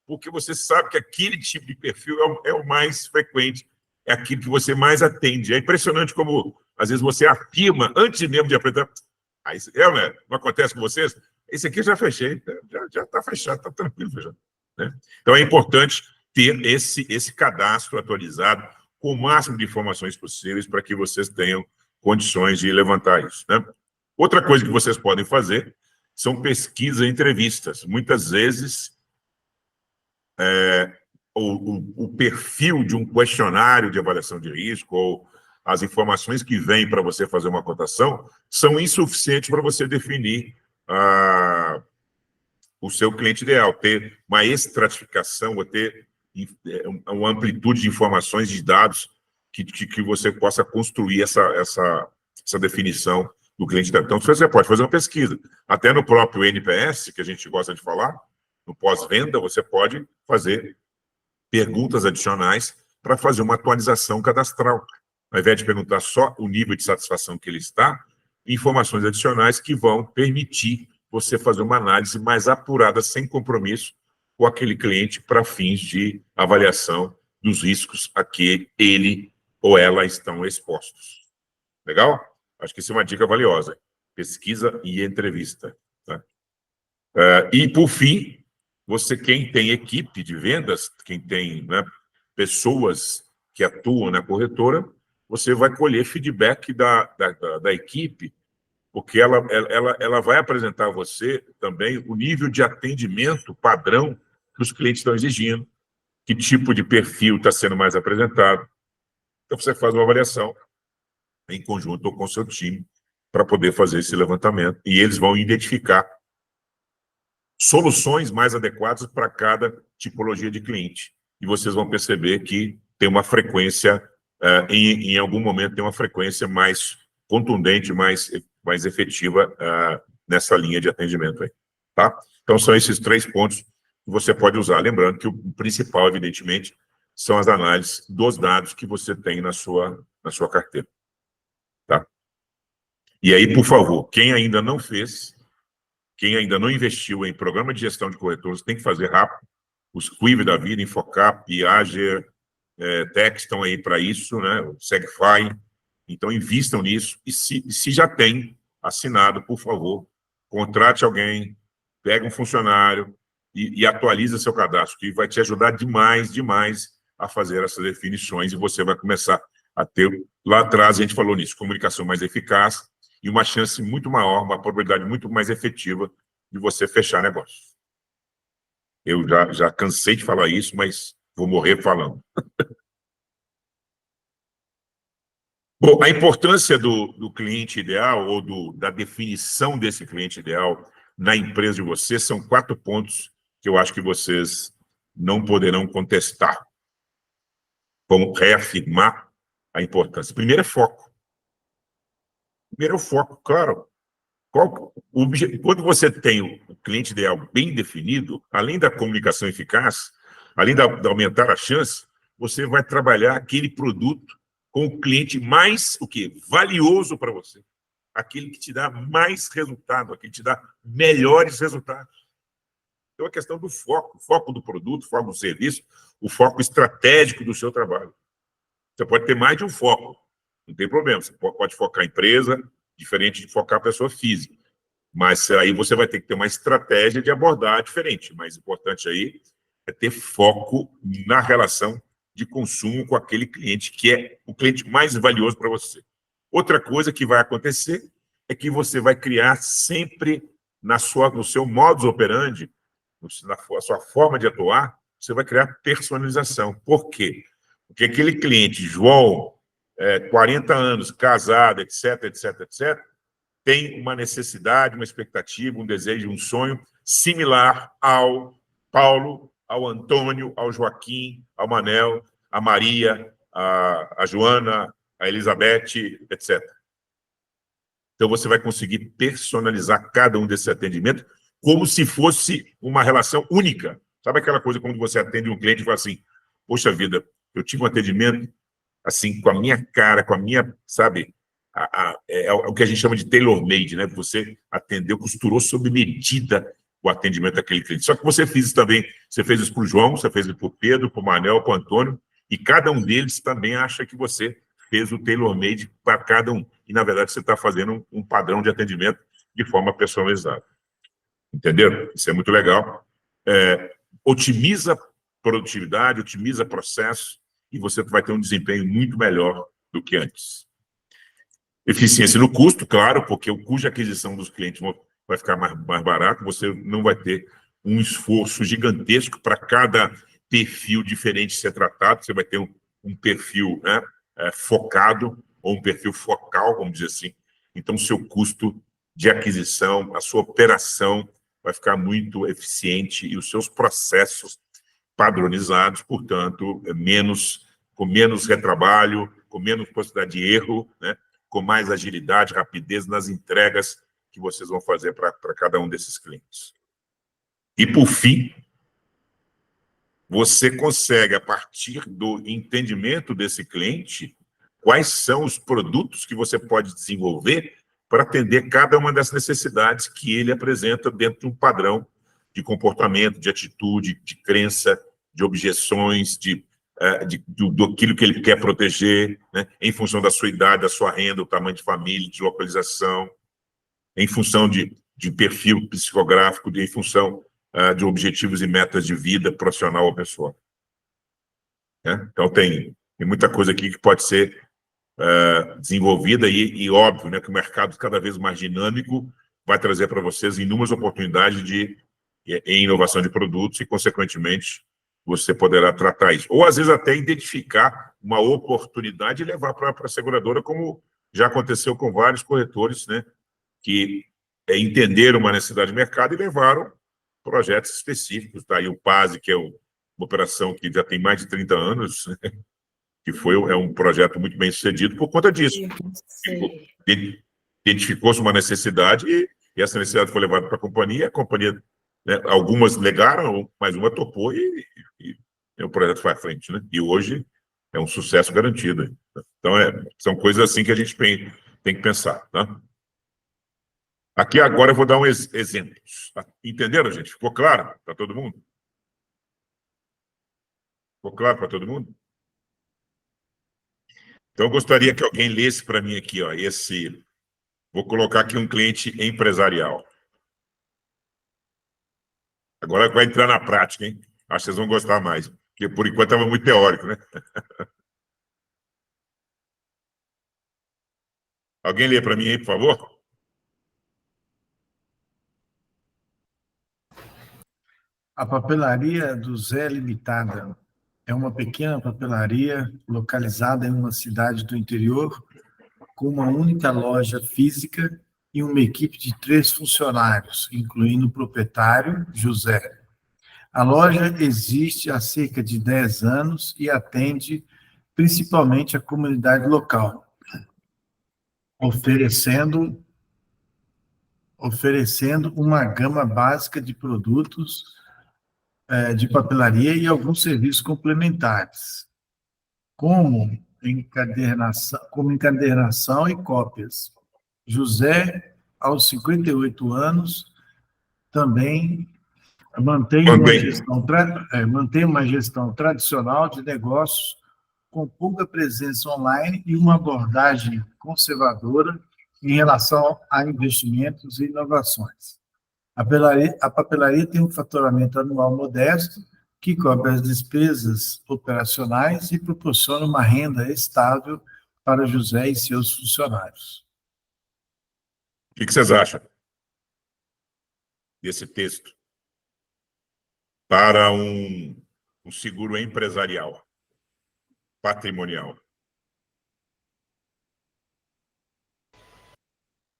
porque você sabe que aquele tipo de perfil é o mais frequente, é aquilo que você mais atende. É impressionante como, às vezes, você afirma, antes mesmo de apresentar, né? Não acontece com vocês? Esse aqui eu já fechei, já está fechado, está tranquilo fechado. Né? Então, é importante ter esse cadastro atualizado com o máximo de informações possíveis para que vocês tenham condições de levantar isso, né? Outra coisa que vocês podem fazer são pesquisas e entrevistas. Muitas vezes, o perfil de um questionário de avaliação de risco ou as informações que vêm para você fazer uma cotação são insuficientes para você definir o seu cliente ideal, ter uma estratificação, ou ter uma amplitude de informações, de dados, que você possa construir essa definição do cliente ideal. Então, você pode fazer uma pesquisa. Até no próprio NPS, que a gente gosta de falar, no pós-venda, você pode fazer perguntas adicionais para fazer uma atualização cadastral. Ao invés de perguntar só o nível de satisfação que ele está, informações adicionais que vão permitir você fazer uma análise mais apurada, sem compromisso com aquele cliente, para fins de avaliação dos riscos a que ele ou ela estão expostos. Legal? Acho que isso é uma dica valiosa. Pesquisa e entrevista. Tá? E, por fim, quem tem equipe de vendas, quem tem, né, pessoas que atuam na corretora, você vai colher feedback da equipe, porque ela vai apresentar a você também o nível de atendimento padrão que os clientes estão exigindo, que tipo de perfil está sendo mais apresentado. Então, você faz uma avaliação em conjunto com o seu time para poder fazer esse levantamento, e eles vão identificar soluções mais adequadas para cada tipologia de cliente. E vocês vão perceber que tem uma frequência, em algum momento, tem uma frequência mais contundente, mais efetiva nessa linha de atendimento aí, tá? Então, são esses 3 pontos que você pode usar. Lembrando que o principal, evidentemente, são as análises dos dados que você tem na sua carteira, tá? E aí, por favor, quem ainda não fez, quem ainda não investiu em programa de gestão de corretores, tem que fazer rápido. Os Quiver da vida, Infocap, Ager, Tech estão aí para isso, né? O Segfy. Então, invistam nisso. E se já tem assinado, por favor, contrate alguém, pega um funcionário e atualiza seu cadastro, que vai te ajudar demais, demais a fazer essas definições, e você vai começar a ter, lá atrás a gente falou nisso, comunicação mais eficaz e uma chance muito maior, uma probabilidade muito mais efetiva de você fechar negócio. Eu já cansei de falar isso, mas vou morrer falando. Bom, a importância do cliente ideal, ou da definição desse cliente ideal na empresa de vocês, são 4 pontos que eu acho que vocês não poderão contestar. Vamos reafirmar a importância. Primeiro é foco. Primeiro é o foco, claro. Quando você tem o cliente ideal bem definido, além da comunicação eficaz, além de aumentar a chance, você vai trabalhar aquele produto com o cliente mais, valioso para você. Aquele que te dá mais resultado, aquele que te dá melhores resultados. Então, a questão do foco do produto, foco do serviço, o foco estratégico do seu trabalho. Você pode ter mais de um foco, não tem problema. Você pode focar a empresa, diferente de focar a pessoa física. Mas aí você vai ter que ter uma estratégia de abordar diferente. O mais importante aí é ter foco na relação de consumo com aquele cliente, que é o cliente mais valioso para você. Outra coisa que vai acontecer é que você vai criar sempre no seu modus operandi, na sua forma de atuar, você vai criar personalização. Por quê? Porque aquele cliente, João, 40 anos, casado, etc., tem uma necessidade, uma expectativa, um desejo, um sonho similar ao Paulo, ao Antônio, ao Joaquim, ao Manel, a Maria, a Joana, a Elizabeth, etc. Então, você vai conseguir personalizar cada um desses atendimentos como se fosse uma relação única. Sabe aquela coisa quando você atende um cliente e fala assim, poxa vida, eu tive um atendimento assim, com a minha cara, com a minha, sabe, é o que a gente chama de tailor-made, né? Você atendeu, costurou sob medida o atendimento daquele cliente. Só que você fez isso também, você fez isso para o João, você fez isso para o Pedro, para o Manel, para o Antônio, e cada um deles também acha que você fez o tailor-made para cada um. E, na verdade, você está fazendo um padrão de atendimento de forma personalizada. Entenderam? Isso é muito legal. Otimiza produtividade, otimiza processo, e você vai ter um desempenho muito melhor do que antes. Eficiência no custo, claro, porque o custo de aquisição dos clientes vai ficar mais barato, você não vai ter um esforço gigantesco para cada perfil diferente ser tratado, você vai ter um perfil, né, focado, ou um perfil focal, vamos dizer assim. Então, o seu custo de aquisição, a sua operação vai ficar muito eficiente e os seus processos padronizados, portanto, com menos retrabalho, com menos possibilidade de erro, né, com mais agilidade, rapidez nas entregas que vocês vão fazer para cada um desses clientes. E, por fim, você consegue, a partir do entendimento desse cliente, quais são os produtos que você pode desenvolver para atender cada uma das necessidades que ele apresenta dentro de um padrão de comportamento, de atitude, de crença, de objeções, daquilo que ele quer proteger, né, em função da sua idade, da sua renda, o tamanho de família, de localização, em função de perfil psicográfico, em função de objetivos e metas de vida profissional ou pessoal. Né? Então, tem muita coisa aqui que pode ser desenvolvida e óbvio, né, que o mercado cada vez mais dinâmico vai trazer para vocês inúmeras oportunidades em inovação de produtos e, consequentemente, você poderá tratar isso. Ou, às vezes, até identificar uma oportunidade e levar para a seguradora, como já aconteceu com vários corretores, né, que entenderam uma necessidade de mercado e levaram projetos específicos. Tá aí o PASE, que é uma operação que já tem mais de 30 anos, né, que é um projeto muito bem sucedido por conta disso. Identificou-se uma necessidade e essa necessidade foi levada para a companhia, né, algumas negaram, mas uma topou e o projeto foi à frente, né? E hoje é um sucesso garantido. Então, são coisas assim que a gente tem que pensar, tá? Aqui agora eu vou dar exemplos. Entenderam, gente? Ficou claro para todo mundo? Ficou claro para todo mundo? Então, eu gostaria que alguém lesse para mim aqui, ó, vou colocar aqui um cliente empresarial. Agora vai entrar na prática, hein? Acho que vocês vão gostar mais, porque por enquanto estava muito teórico, né? Alguém lê para mim aí, por favor? A papelaria do Zé Limitada é uma pequena papelaria localizada em uma cidade do interior, com uma única loja física e uma equipe de 3 funcionários, incluindo o proprietário, José. A loja existe há cerca de 10 anos e atende principalmente a comunidade local, oferecendo uma gama básica de produtos de papelaria e alguns serviços complementares, como encadernação e cópias. José, aos 58 anos, também mantém uma gestão tradicional de negócios com pouca presença online e uma abordagem conservadora em relação a investimentos e inovações. A papelaria tem um faturamento anual modesto, que cobre as despesas operacionais e proporciona uma renda estável para José e seus funcionários. O que vocês acham desse texto para um seguro empresarial, patrimonial?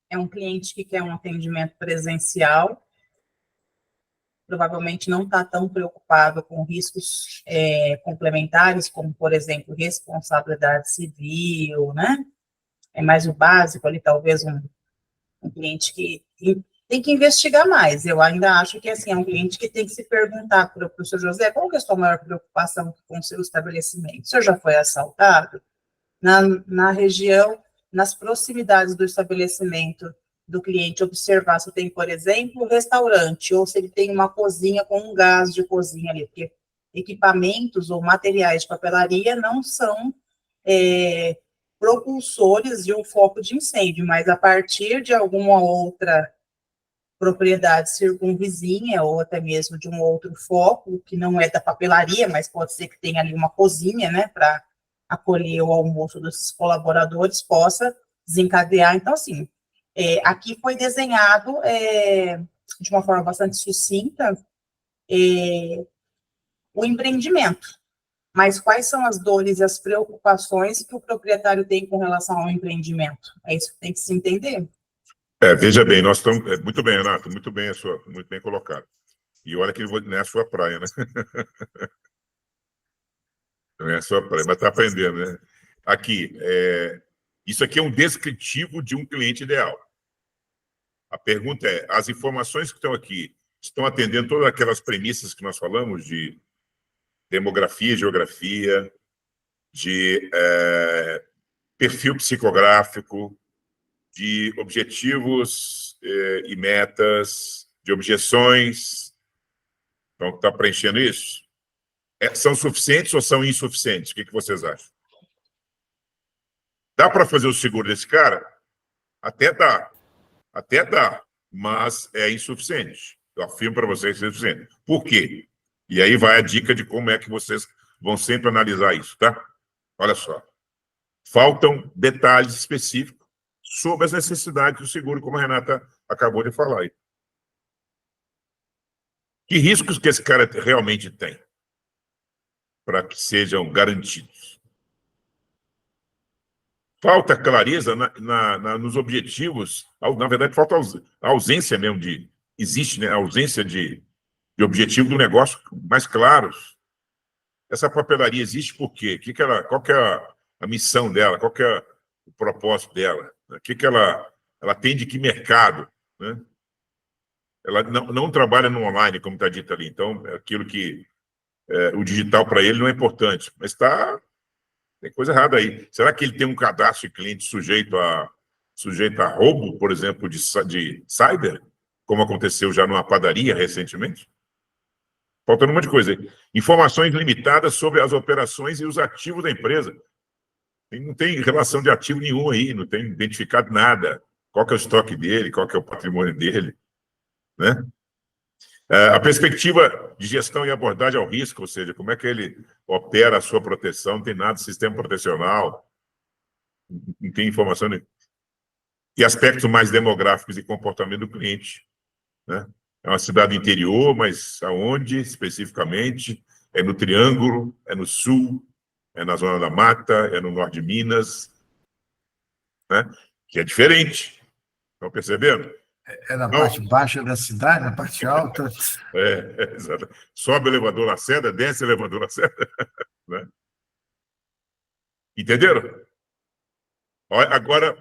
É um cliente que quer um atendimento presencial, provavelmente não está tão preocupado com riscos complementares, como, por exemplo, responsabilidade civil, né? É mais o básico ali, talvez um cliente que tem que investigar mais. Eu ainda acho que, assim, é um cliente que tem que se perguntar para o senhor José, qual que é a sua maior preocupação com o seu estabelecimento? O senhor já foi assaltado? Na região, nas proximidades do estabelecimento do cliente, observar se tem, por exemplo, um restaurante, ou se ele tem uma cozinha com um gás de cozinha ali, porque equipamentos ou materiais de papelaria não são propulsores de um foco de incêndio, mas a partir de alguma outra propriedade circunvizinha ou até mesmo de um outro foco, que não é da papelaria, mas pode ser que tenha ali uma cozinha, né, para acolher o almoço desses colaboradores, possa desencadear. Então, assim, aqui foi desenhado de uma forma bastante sucinta o empreendimento. Mas quais são as dores e as preocupações que o proprietário tem com relação ao empreendimento? É isso que tem que se entender. Veja bem, nós estamos... muito bem, Renato, muito bem colocado. E olha que não é a sua praia, né? Não é a sua praia, mas está aprendendo, né? Aqui, isso aqui é um descritivo de um cliente ideal. A pergunta é, as informações que estão aqui estão atendendo todas aquelas premissas que nós falamos de demografia, geografia, de perfil psicográfico, de objetivos e metas, de objeções. Então, está preenchendo isso? São suficientes ou são insuficientes? O que vocês acham? Dá para fazer o seguro desse cara? Até dá, mas é insuficiente. Eu afirmo para vocês que é insuficiente. Por quê? E aí vai a dica de como é que vocês vão sempre analisar isso, tá? Olha só. Faltam detalhes específicos sobre as necessidades do seguro, como a Renata acabou de falar aí. Que riscos que esse cara realmente tem para que sejam garantidos? Falta clareza nos objetivos, na verdade, falta a ausência mesmo de... Existe, né, a ausência de objetivo do negócio mais claros. Essa papelaria existe por quê? Qual que é a missão dela? Qual que é o propósito dela? O que ela tem de que mercado? Né? Ela não trabalha no online, como está dito ali. Então, é aquilo que o digital para ele não é importante. Mas tem coisa errada aí. Será que ele tem um cadastro de cliente sujeito a roubo, por exemplo, de cyber? Como aconteceu já numa padaria recentemente? Faltando um monte de coisa aí. Informações limitadas sobre as operações e os ativos da empresa. Não tem relação de ativo nenhum aí, não tem identificado nada. Qual que é o estoque dele, qual que é o patrimônio dele, né? A perspectiva de gestão e abordagem ao risco, ou seja, como é que ele opera a sua proteção, não tem nada de sistema protecional, não tem informação nenhuma. E aspectos mais demográficos e comportamento do cliente, né? É uma cidade interior, mas aonde especificamente? É no Triângulo, é no Sul, é na Zona da Mata, é no Norte de Minas, né? Que é diferente. Estão percebendo? É na parte baixa da cidade, na parte alta? Exato. Sobe o elevador Lacerda, desce o elevador Lacerda. Né? Entenderam? Agora,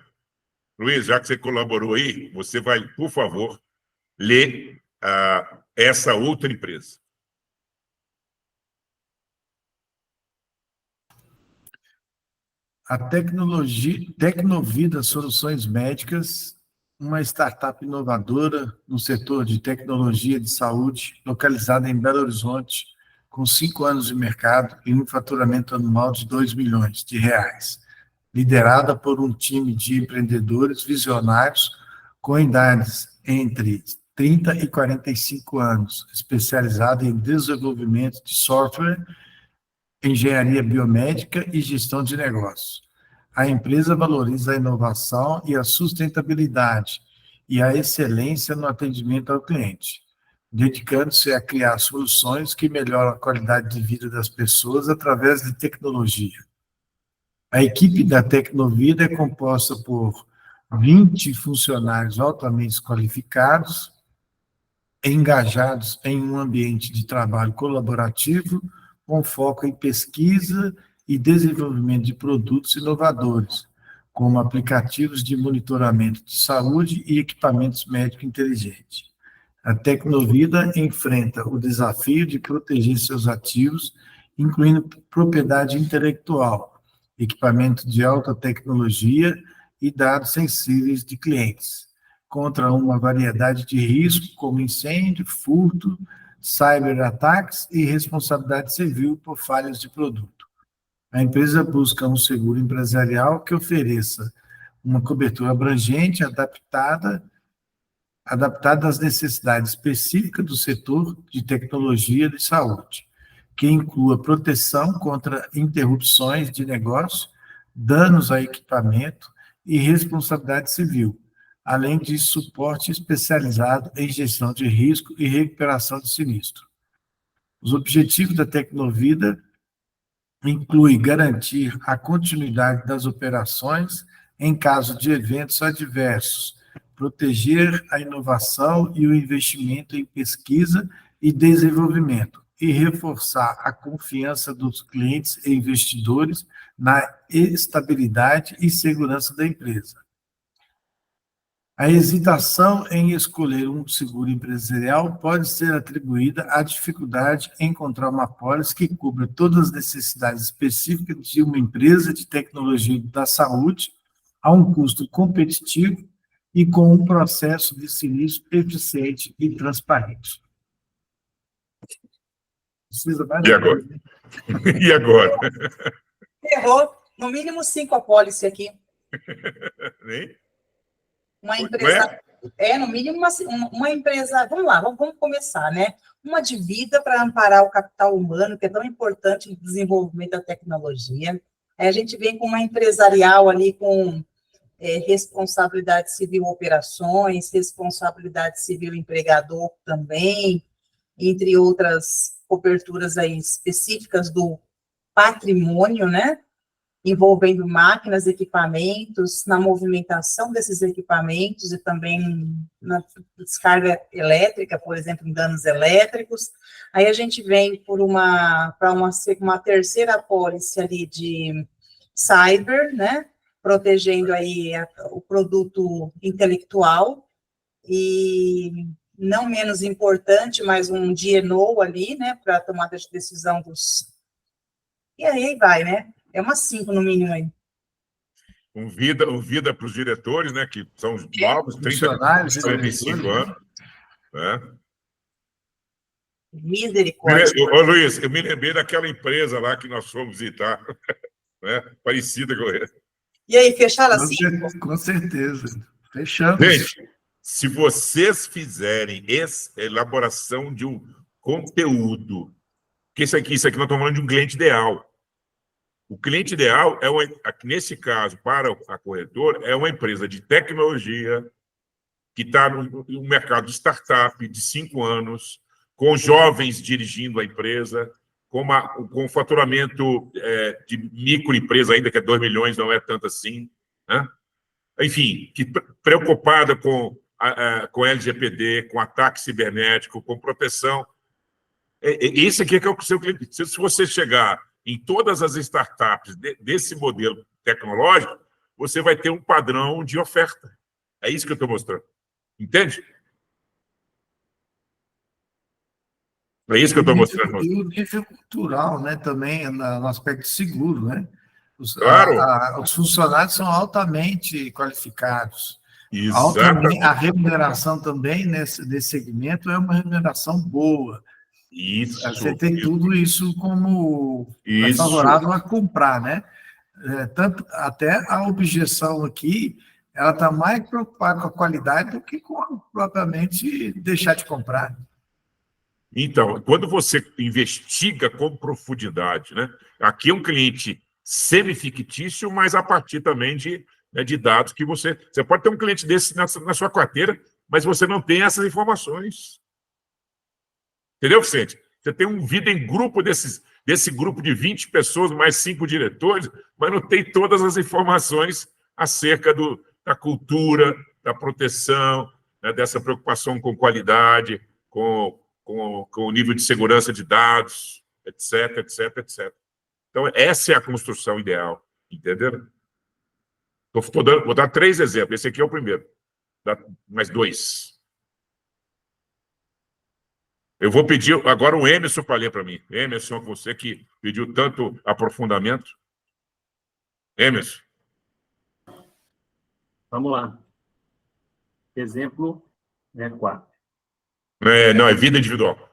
Luiz, já que você colaborou aí, você vai, por favor, ler essa outra empresa. A Tecnovida Soluções Médicas, uma startup inovadora no setor de tecnologia de saúde, localizada em Belo Horizonte, com 5 anos de mercado e um faturamento anual de R$ 2 milhões, liderada por um time de empreendedores visionários com idades entre 30 e 45 anos, especializada em desenvolvimento de software, engenharia biomédica e gestão de negócios. A empresa valoriza a inovação e a sustentabilidade e a excelência no atendimento ao cliente, dedicando-se a criar soluções que melhoram a qualidade de vida das pessoas através de tecnologia. A equipe da Tecnovida é composta por 20 funcionários altamente qualificados, engajados em um ambiente de trabalho colaborativo, com foco em pesquisa e desenvolvimento de produtos inovadores, como aplicativos de monitoramento de saúde e equipamentos médicos inteligentes. A Tecnovida enfrenta o desafio de proteger seus ativos, incluindo propriedade intelectual, equipamento de alta tecnologia e dados sensíveis de clientes, contra uma variedade de riscos como incêndio, furto, cyberataques e responsabilidade civil por falhas de produto. A empresa busca um seguro empresarial que ofereça uma cobertura abrangente, adaptada adaptado às necessidades específicas do setor de tecnologia de saúde, que inclua proteção contra interrupções de negócio, danos a equipamento e responsabilidade civil, além de suporte especializado em gestão de risco e recuperação de sinistro. Os objetivos da Tecnovida incluem garantir a continuidade das operações em caso de eventos adversos, proteger a inovação e o investimento em pesquisa e desenvolvimento e reforçar a confiança dos clientes e investidores na estabilidade e segurança da empresa. A hesitação em escolher um seguro empresarial pode ser atribuída à dificuldade em encontrar uma pólice que cubra todas as necessidades específicas de uma empresa de tecnologia da saúde a um custo competitivo e com um processo de sinistro eficiente e transparente. Precisa mais E agora? E agora? Errou, no mínimo 5 apólices aqui. Hein? Uma empresa, no mínimo uma empresa, vamos lá, vamos começar, né? Uma de vida para amparar o capital humano, que é tão importante no desenvolvimento da tecnologia. Aí a gente vem com uma empresarial ali com responsabilidade civil operações, responsabilidade civil empregador também, entre outras coberturas aí específicas do patrimônio, né? Envolvendo máquinas, equipamentos, na movimentação desses equipamentos e também na descarga elétrica, por exemplo, em danos elétricos. Aí a gente vem para uma terceira apólice ali de cyber, né? Protegendo aí o produto intelectual e, não menos importante, mas um D&O ali, né? Para a tomada de decisão dos... E aí vai, né? É umas 5 no mínimo aí. Um vida para os diretores, né? Que são os novos, 30, 45 anos. Né? Misericórdia. Ô, Luiz, eu me lembrei daquela empresa lá que nós fomos visitar, né? Parecida com ele. E aí, fecharam assim? Com certeza. Fechamos. Gente, se vocês fizerem elaboração de um conteúdo, que isso aqui nós estamos falando de um cliente ideal. O cliente ideal, nesse caso, para a corretora, é uma empresa de tecnologia que está no mercado de startup de 5 anos, com jovens dirigindo a empresa, com faturamento de microempresa ainda, que é 2 milhões, não é tanto assim. Né? Enfim, preocupada com LGPD, com ataque cibernético, com proteção. Esse aqui é que é o seu cliente. Se você chegar em todas as startups desse modelo tecnológico, você vai ter um padrão de oferta. É isso que eu estou mostrando. Entende? É isso que eu estou mostrando. E o nível cultural, né, também, no aspecto seguro, né? Claro. Os funcionários são altamente qualificados. Exatamente. A remuneração também nesse segmento é uma remuneração boa. Isso. Você tem tudo isso como favorável a comprar, né? Tanto até a objeção aqui, ela está mais preocupada com a qualidade do que com propriamente deixar de comprar. Então, quando você investiga com profundidade, né? Aqui é um cliente semi-fictício, mas a partir também de dados que você pode ter um cliente desse na sua carteira, mas você não tem essas informações. Entendeu, Vicente? Você tem um vida em grupo desse grupo de 20 pessoas, mais 5 diretores, mas não tem todas as informações acerca da cultura, da proteção, né, dessa preocupação com qualidade, com o nível de segurança de dados, etc, etc, etc. Então, essa é a construção ideal, entenderam? Vou dar 3 exemplos. Esse aqui é o primeiro. Mais 2. Eu vou pedir agora o Emerson para ler para mim. Emerson, você que pediu tanto aprofundamento. Emerson. Vamos lá. Exemplo 4. Não, é vida individual.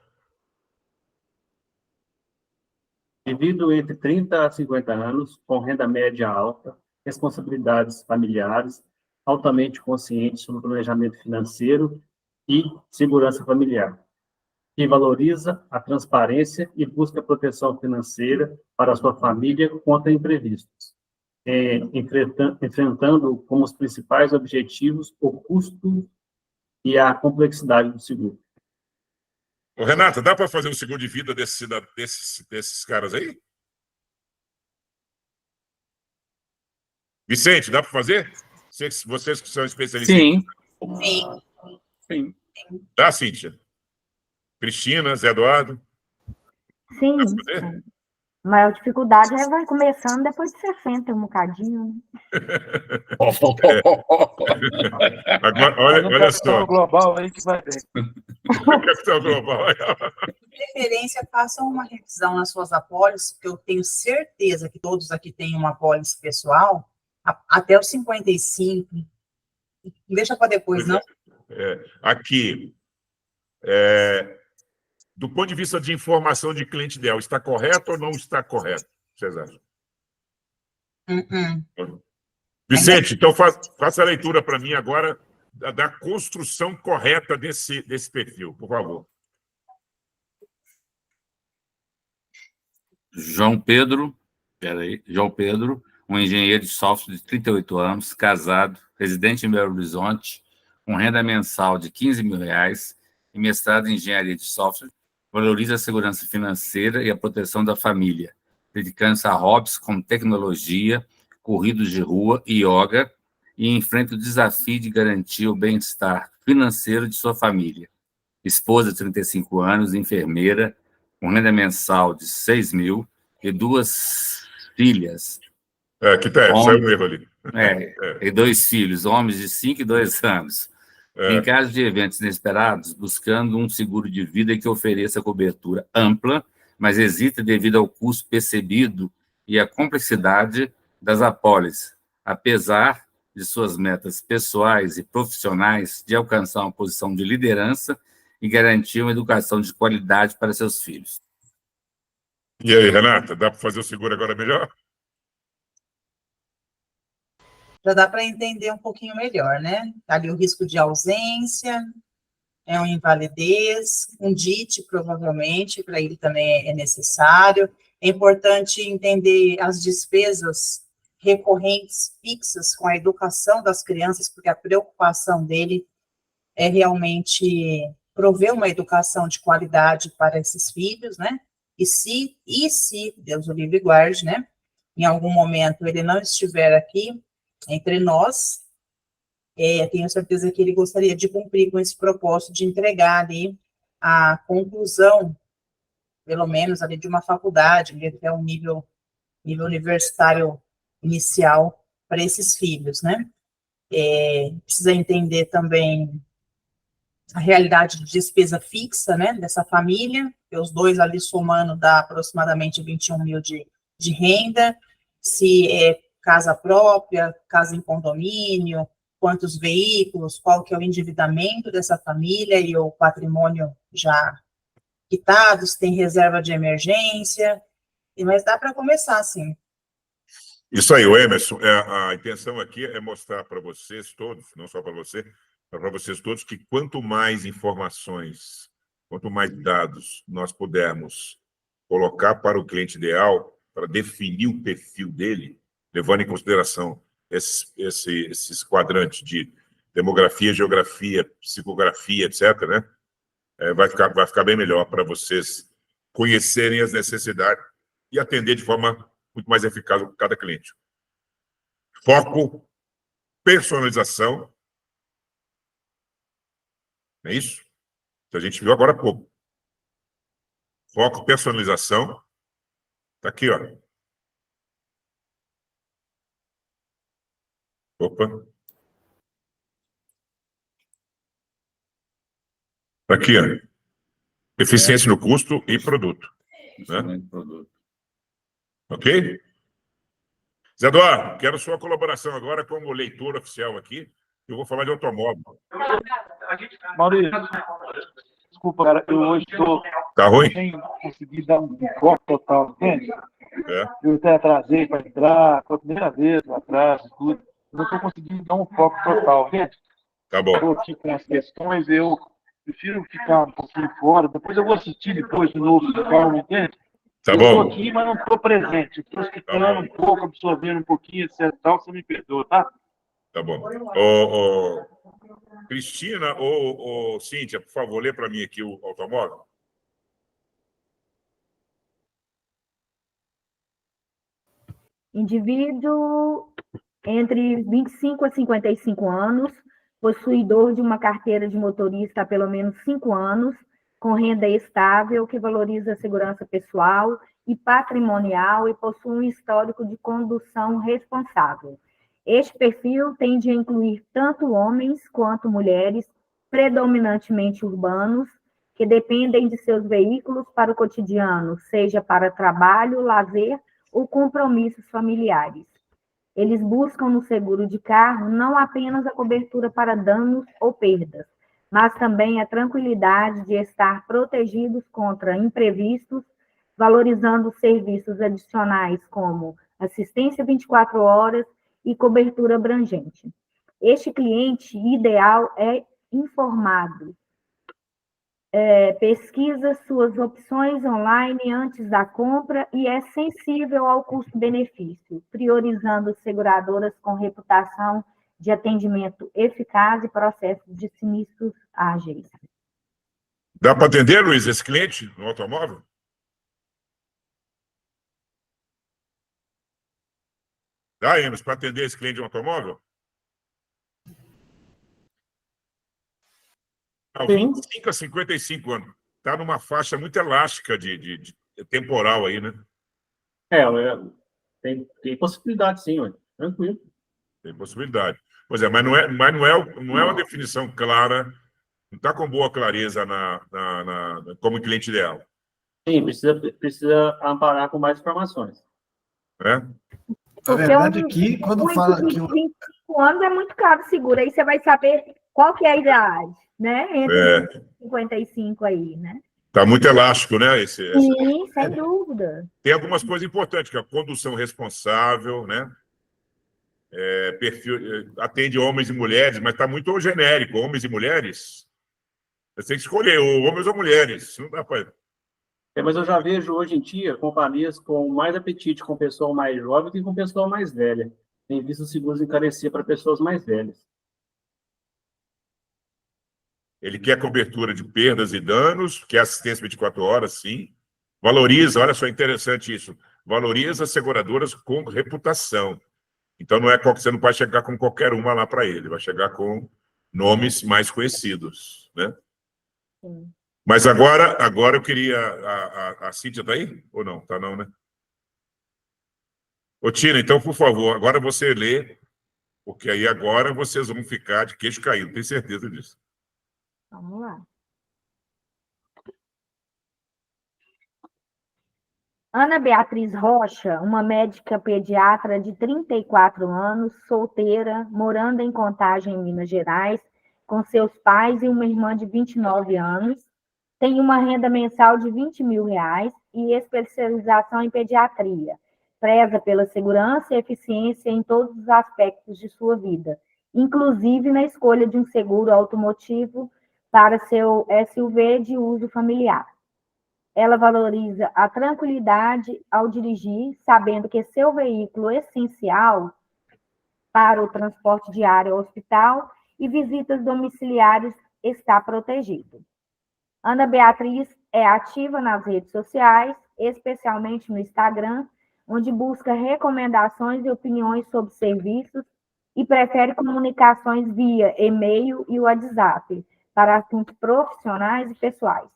Indivíduo entre 30 a 50 anos, com renda média alta, responsabilidades familiares, altamente consciente sobre o planejamento financeiro e segurança familiar, que valoriza a transparência e busca proteção financeira para a sua família contra imprevistos, enfrentando como os principais objetivos o custo e a complexidade do seguro. Ô, Renata, dá para fazer um seguro de vida desses caras aí? Vicente, dá para fazer? Vocês que são especialistas. Sim. Sim. Dá, Cíntia? Cristina, Zé Eduardo? Sim. A maior dificuldade vai começando depois de 60, um bocadinho. Agora, olha só. Global aí que vai ver. Capital global. De preferência, façam uma revisão nas suas apólices, porque eu tenho certeza que todos aqui têm uma apólice pessoal, até os 55. Não deixa para depois, não. Aqui, do ponto de vista de informação de cliente ideal, está correto ou não está correto? Vocês acham? Vicente, então faça a leitura para mim agora da construção correta desse perfil, por favor. João Pedro, um engenheiro de software de 38 anos, casado, residente em Belo Horizonte, com renda mensal de R$15 mil e mestrado em engenharia de software, valoriza a segurança financeira e a proteção da família, dedicando-se a hobbies como tecnologia, corridas de rua e yoga, e enfrenta o desafio de garantir o bem-estar financeiro de sua família. Esposa de 35 anos, enfermeira, com renda mensal de R$6 mil e 2 filhas. Saiu um erro ali. E 2 filhos, homens de 5 e 2 anos. Em caso de eventos inesperados, buscando um seguro de vida que ofereça cobertura ampla, mas hesita devido ao custo percebido e à complexidade das apólices, apesar de suas metas pessoais e profissionais de alcançar uma posição de liderança e garantir uma educação de qualidade para seus filhos. E aí, Renata, dá para fazer o seguro agora melhor? Já dá para entender um pouquinho melhor, né? Ali o risco de ausência, uma invalidez, um DIT, provavelmente, para ele também é necessário. É importante entender as despesas recorrentes, fixas, com a educação das crianças, porque a preocupação dele é realmente prover uma educação de qualidade para esses filhos, né? E se Deus o livre e guarde, né? Em algum momento ele não estiver aqui entre nós, tenho certeza que ele gostaria de cumprir com esse propósito de entregar ali a conclusão, pelo menos ali de uma faculdade, até um nível universitário inicial para esses filhos, né? Precisa entender também a realidade de despesa fixa, né, dessa família, que os dois ali somando dá aproximadamente 21 mil de renda, se é casa própria, casa em condomínio, quantos veículos, qual que é o endividamento dessa família e o patrimônio já quitados, tem reserva de emergência, mas dá para começar, sim. Isso aí, o Emerson, a intenção aqui é mostrar para vocês todos, não só para você, mas para vocês todos, que quanto mais informações, quanto mais dados nós pudermos colocar para o cliente ideal, para definir o perfil dele, levando em consideração esses quadrantes de demografia, geografia, psicografia, etc., né? Vai ficar bem melhor para vocês conhecerem as necessidades e atender de forma muito mais eficaz para cada cliente. Foco, personalização, não é isso? Que a gente viu agora há pouco. Foco, personalização, está aqui, ó. Opa. Está aqui, ó. Eficiência no custo e produto. Né? Ok? Zé Eduardo, quero sua colaboração agora como leitor oficial aqui. Eu vou falar de automóvel. Maurício, desculpa, cara, eu hoje estou sem conseguir dar um foco total, entende? Eu até atrasei para entrar, foi a primeira vez que eu atraso, tudo. Eu não estou conseguindo dar um foco total, gente. Tá bom. Estou aqui com as questões, eu prefiro ficar um pouquinho fora. Depois eu vou assistir depois de novo, calma, entende? Tá eu bom. Estou aqui, mas não estou presente. Estou escutando um pouco, absorvendo um pouquinho, etc. Tal, você me perdoa, tá? Tá bom. Cristina ou Cíntia, por favor, lê para mim aqui o automóvel. Indivíduo entre 25 a 55 anos, possuidor de uma carteira de motorista há pelo menos 5 anos, com renda estável, que valoriza a segurança pessoal e patrimonial e possui um histórico de condução responsável. Este perfil tende a incluir tanto homens quanto mulheres, predominantemente urbanos, que dependem de seus veículos para o cotidiano, seja para trabalho, lazer ou compromissos familiares. Eles buscam no seguro de carro não apenas a cobertura para danos ou perdas, mas também a tranquilidade de estar protegidos contra imprevistos, valorizando serviços adicionais como assistência 24 horas e cobertura abrangente. Este cliente ideal é informado, pesquisa suas opções online antes da compra e é sensível ao custo-benefício, priorizando seguradoras com reputação de atendimento eficaz e processos de sinistros ágeis. Dá para atender, Luiz, esse cliente no automóvel? Dá, Enos, para atender esse cliente no automóvel? Não, 25 a 55 anos. Está numa faixa muito elástica de temporal aí, né? Tem possibilidade, sim, ué. Tranquilo. Tem possibilidade. Pois é, mas não é uma definição clara, não está com boa clareza como cliente ideal. Sim, precisa amparar com mais informações. A verdade é que, quando fala que... 25 anos é muito caro seguro, aí você vai saber qual que é a idade, né? Entre 55 aí, né? Está muito elástico, né? Sim, sem dúvida. Tem algumas coisas importantes, que é a condução responsável, né? Perfil, atende homens e mulheres, mas está muito genérico, homens e mulheres. Você tem que escolher, homens ou mulheres. Não dá para... Mas eu já vejo hoje em dia companhias com mais apetite com pessoa mais jovem que com pessoa mais velha. Tem visto seguros encarecer para pessoas mais velhas. Ele quer cobertura de perdas e danos, quer assistência 24 horas, sim. Valoriza, olha só, interessante isso. Valoriza as seguradoras com reputação. Então, você não vai chegar com qualquer uma lá para ele, vai chegar com nomes mais conhecidos, né? Sim. Mas agora eu queria... A Cíntia está aí? Ou não? Está não, né? Ô, Tina, então, por favor, agora você lê, porque aí agora vocês vão ficar de queixo caído, tenho certeza disso. Vamos lá. Ana Beatriz Rocha, uma médica pediatra de 34 anos, solteira, morando em Contagem, Minas Gerais, com seus pais e uma irmã de 29 anos, tem uma renda mensal de R$20 mil e especialização em pediatria. Preza pela segurança e eficiência em todos os aspectos de sua vida, inclusive na escolha de um seguro automotivo para seu SUV de uso familiar. Ela valoriza a tranquilidade ao dirigir, sabendo que seu veículo essencial para o transporte diário ao hospital e visitas domiciliares está protegido. Ana Beatriz é ativa nas redes sociais, especialmente no Instagram, onde busca recomendações e opiniões sobre serviços e prefere comunicações via e-mail e WhatsApp para assuntos profissionais e pessoais.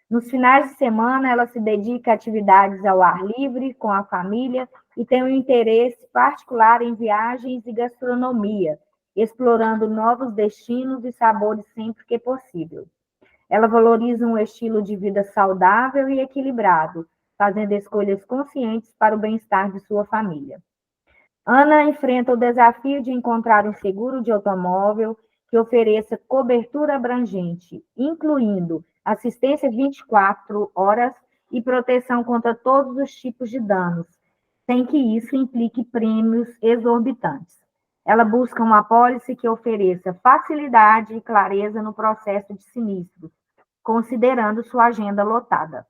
Nos finais de semana, ela se dedica a atividades ao ar livre, com a família, e tem um interesse particular em viagens e gastronomia, explorando novos destinos e sabores sempre que possível. Ela valoriza um estilo de vida saudável e equilibrado, fazendo escolhas conscientes para o bem-estar de sua família. Ana enfrenta o desafio de encontrar um seguro de automóvel que ofereça cobertura abrangente, incluindo assistência 24 horas e proteção contra todos os tipos de danos, sem que isso implique prêmios exorbitantes. Ela busca uma apólice que ofereça facilidade e clareza no processo de sinistros, considerando sua agenda lotada.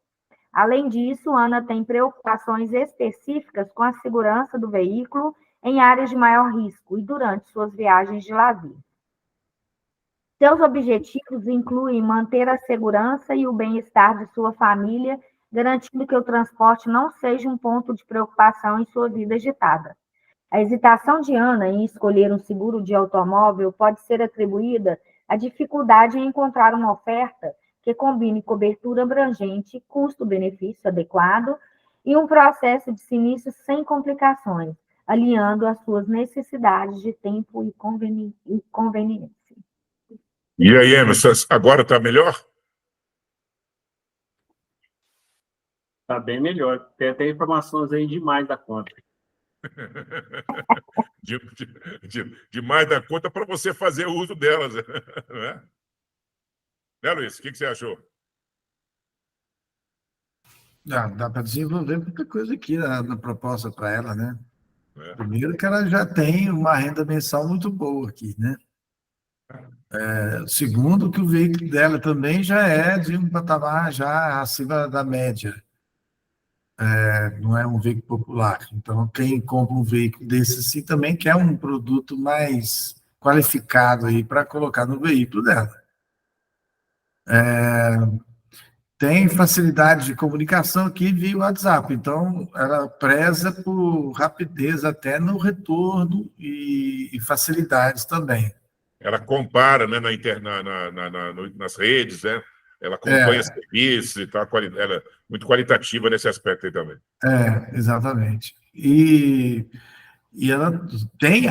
Além disso, Ana tem preocupações específicas com a segurança do veículo em áreas de maior risco e durante suas viagens de lazer. Seus objetivos incluem manter a segurança e o bem-estar de sua família, garantindo que o transporte não seja um ponto de preocupação em sua vida agitada. A hesitação de Ana em escolher um seguro de automóvel pode ser atribuída à dificuldade em encontrar uma oferta que combine cobertura abrangente, custo-benefício adequado e um processo de sinistro sem complicações, alinhando as suas necessidades de tempo e conveniência. E aí, Emerson, agora está melhor? Está bem melhor. Tem até informações aí demais da conta. Demais da conta para você fazer o uso delas. Não é? Né, Luiz? O que você achou? Dá para desenvolver muita coisa aqui na proposta para ela, né? Primeiro que ela já tem uma renda mensal muito boa aqui, né? Segundo, que o veículo dela também já é de um patamar já acima da média. Não é um veículo popular. Então, quem compra um veículo desse assim também quer um produto mais qualificado aí para colocar no veículo dela. Tem facilidade de comunicação aqui via WhatsApp, então ela preza por rapidez até no retorno e facilidades também. Ela compara, né, nas redes, né? Ela acompanha serviços e tal, ela é muito qualitativa nesse aspecto aí também. Exatamente. E ela tem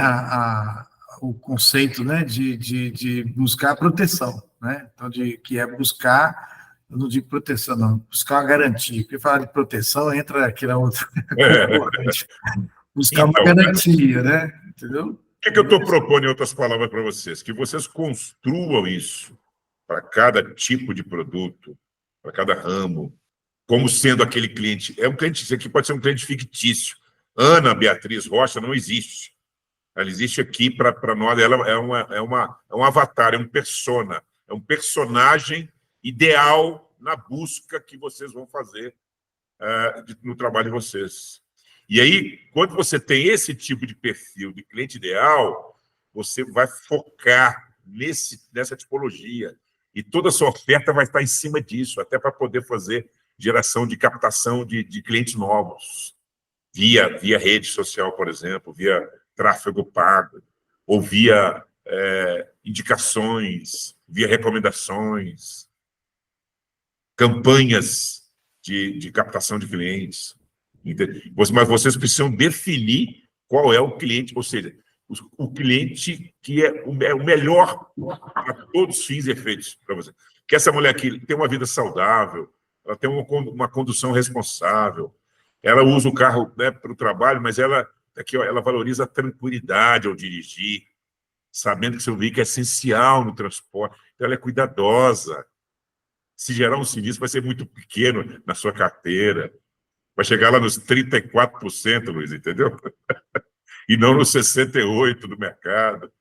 o conceito, né, de buscar proteção, né? Então, que é buscar, eu não digo proteção, não, buscar uma garantia. Porque falar de proteção entra aquela outra concorrente. Buscar uma garantia, né? Entendeu? O que eu estou propondo, em outras palavras, para vocês? Que vocês construam isso para cada tipo de produto, para cada ramo, como sendo aquele cliente. Um cliente, isso aqui pode ser um cliente fictício. Ana Beatriz Rocha não existe. Ela existe aqui para nós, ela é um avatar, é um persona, é um personagem ideal na busca que vocês vão fazer no trabalho de vocês. E aí, quando você tem esse tipo de perfil de cliente ideal, você vai focar nessa tipologia. E toda a sua oferta vai estar em cima disso, até para poder fazer geração de captação de clientes novos, via rede social, por exemplo, via tráfego pago, ou via indicações, via recomendações, campanhas de captação de clientes. Mas vocês precisam definir qual é o cliente, ou seja, o cliente que é o melhor para todos os fins e efeitos para você. Que essa mulher aqui tem uma vida saudável, ela tem uma condução responsável, ela usa o carro, né, para o trabalho, mas ela valoriza a tranquilidade ao dirigir, sabendo que seu veículo é essencial no transporte. Então, ela é cuidadosa. Se gerar um sinistro, vai ser muito pequeno na sua carteira. Vai chegar lá nos 34%, Luiz, entendeu? E não nos 68% do mercado.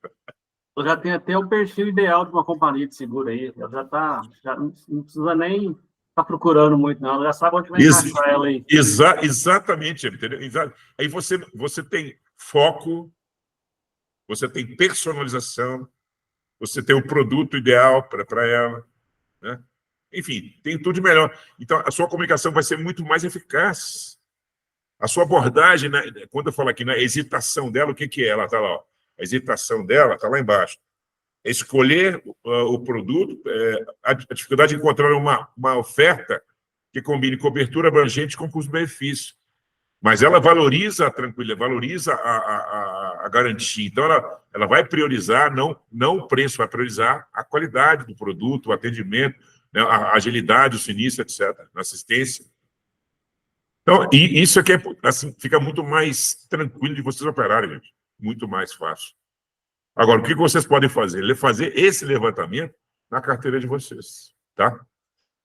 Eu já tenho até o perfil ideal de uma companhia de seguro aí. Eu já não precisa nem estar procurando muito, não. Já sabe onde vai encaixar ela aí. Exatamente, entendeu? Aí você tem foco, você tem personalização, você tem o produto ideal para ela, né? Enfim, tem tudo de melhor. Então, a sua comunicação vai ser muito mais eficaz. A sua abordagem, né, quando eu falo aqui na hesitação dela, o que é? Ela está lá, ó. A hesitação dela está lá embaixo. É escolher o produto, a dificuldade de encontrar uma oferta que combine cobertura abrangente com custo-benefício. Mas ela valoriza a tranquilidade, valoriza a garantia. Então, ela vai priorizar, não o preço, vai priorizar a qualidade do produto, o atendimento, né, a agilidade, o sinistro, etc., na assistência. Então, e isso aqui assim, fica muito mais tranquilo de vocês operarem, gente. Muito mais fácil. Agora, o que vocês podem fazer? Fazer esse levantamento na carteira de vocês, tá?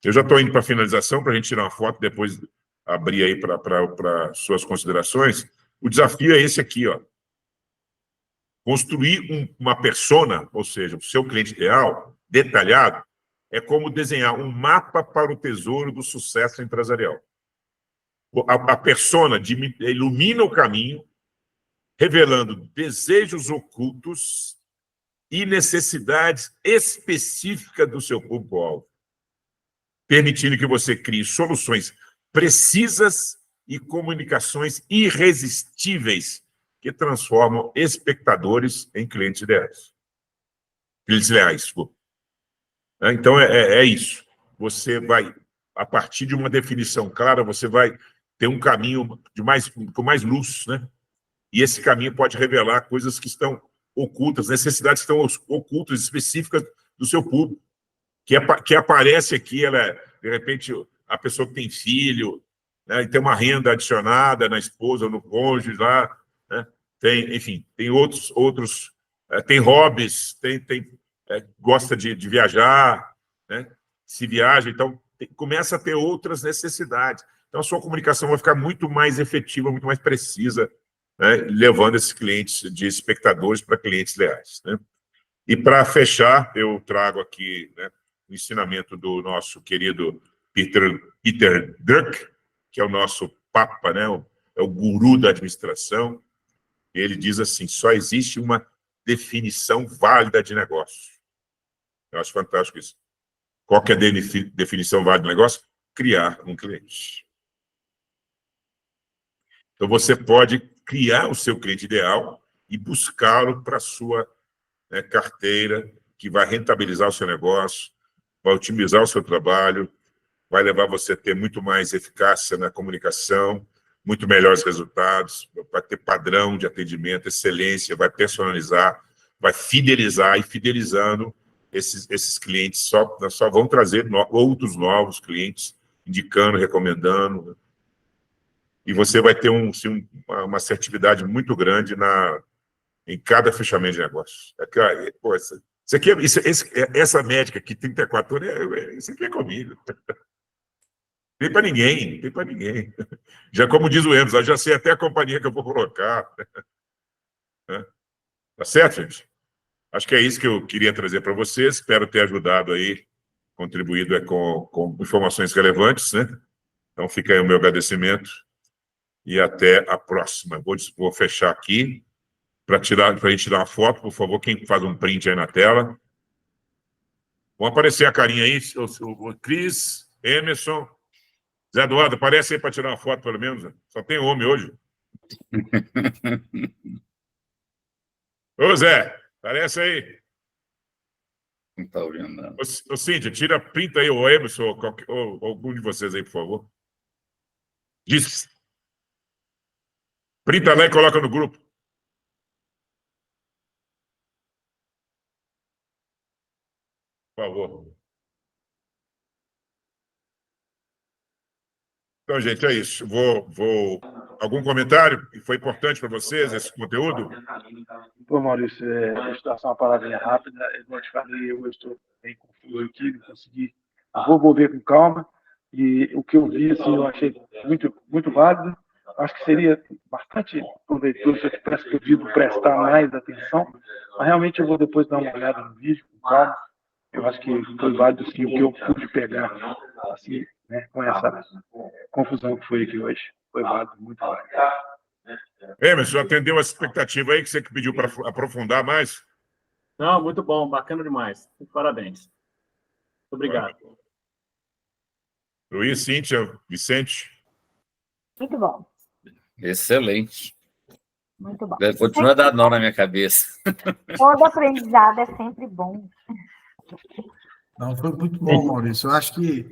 Eu já estou indo para a finalização, para a gente tirar uma foto, depois abrir aí para suas considerações. O desafio é esse aqui, ó. Construir uma persona, ou seja, o seu cliente ideal, detalhado, é como desenhar um mapa para o tesouro do sucesso empresarial. A persona ilumina o caminho, revelando desejos ocultos e necessidades específicas do seu público-alvo, permitindo que você crie soluções precisas e comunicações irresistíveis que transformam espectadores em clientes ideais. Clientes leais, desculpa. Então, é isso. Você vai, a partir de uma definição clara, você vai ter um caminho com mais luz, né? E esse caminho pode revelar coisas que estão ocultas, necessidades que estão ocultas, específicas do seu público, que aparece aqui, de repente, a pessoa que tem filho, né, e tem uma renda adicionada na esposa ou no cônjuge lá, né? Enfim, tem outros tem hobbies, gosta de viajar, né? Se viaja, então começa a ter outras necessidades. Então, a sua comunicação vai ficar muito mais efetiva, muito mais precisa, né? Levando esses clientes de espectadores para clientes leais, né? E, para fechar, eu trago aqui, né, o ensinamento do nosso querido Peter Drucker, que é o nosso papa, né? É o guru da administração. Ele diz assim: só existe uma definição válida de negócio. Eu acho fantástico isso. Qual que é a definição válida de negócio? Criar um cliente. Então, você pode criar o seu cliente ideal e buscá-lo para a sua, né, carteira, que vai rentabilizar o seu negócio, vai otimizar o seu trabalho, vai levar você a ter muito mais eficácia na comunicação, muito melhores resultados, vai ter padrão de atendimento, excelência, vai personalizar, vai fidelizar, e fidelizando esses clientes só vão trazer outros novos clientes, indicando, recomendando, e você vai ter uma assertividade muito grande em cada fechamento de negócio. Essa médica aqui, 34 anos, isso aqui é comigo. Tem para ninguém, tem para ninguém. Já, como diz o Emerson, já sei até a companhia que eu vou colocar. Tá certo, gente? Acho que é isso que eu queria trazer para vocês. Espero ter ajudado aí, contribuído com informações relevantes, né? Então, fica aí o meu agradecimento e até a próxima. Vou fechar aqui para a gente tirar uma foto, por favor. Quem faz um print aí na tela. Vão aparecer a carinha aí, o Cris, Emerson, Zé Eduardo, aparece aí para tirar uma foto, pelo menos. Só tem homem hoje. Ô, Zé, aparece aí. Não está ouvindo, não. Ô, Cíntia, tira, printa aí o Emerson, ou algum de vocês aí, por favor. Diz. Printa lá e coloca no grupo. Por favor. Então, gente, é isso. Algum comentário que foi importante para vocês, esse conteúdo? Pô, Maurício, deixa eu dar só uma palavrinha rápida. Eu te falei, eu estou bem confuso aqui, não consegui. Eu vou ver com calma. E o que eu vi, assim, eu achei muito, muito válido. Acho que seria bastante proveitoso se eu tivesse podido prestar mais atenção. Mas realmente eu vou depois dar uma olhada no vídeo com calma. Eu acho que foi válido, sim, o que eu pude pegar, assim, né, com essa confusão que foi aqui hoje. Foi válido, muito válido. Emerson, atendeu a expectativa aí que você pediu para aprofundar mais? Não, muito bom, bacana demais. Parabéns. Muito obrigado. Luiz, Cíntia, Vicente. Muito bom. Excelente. Muito bom. Continua a dar nó na minha cabeça. Todo aprendizado é sempre bom. Não, foi muito bom, Maurício. Eu acho que,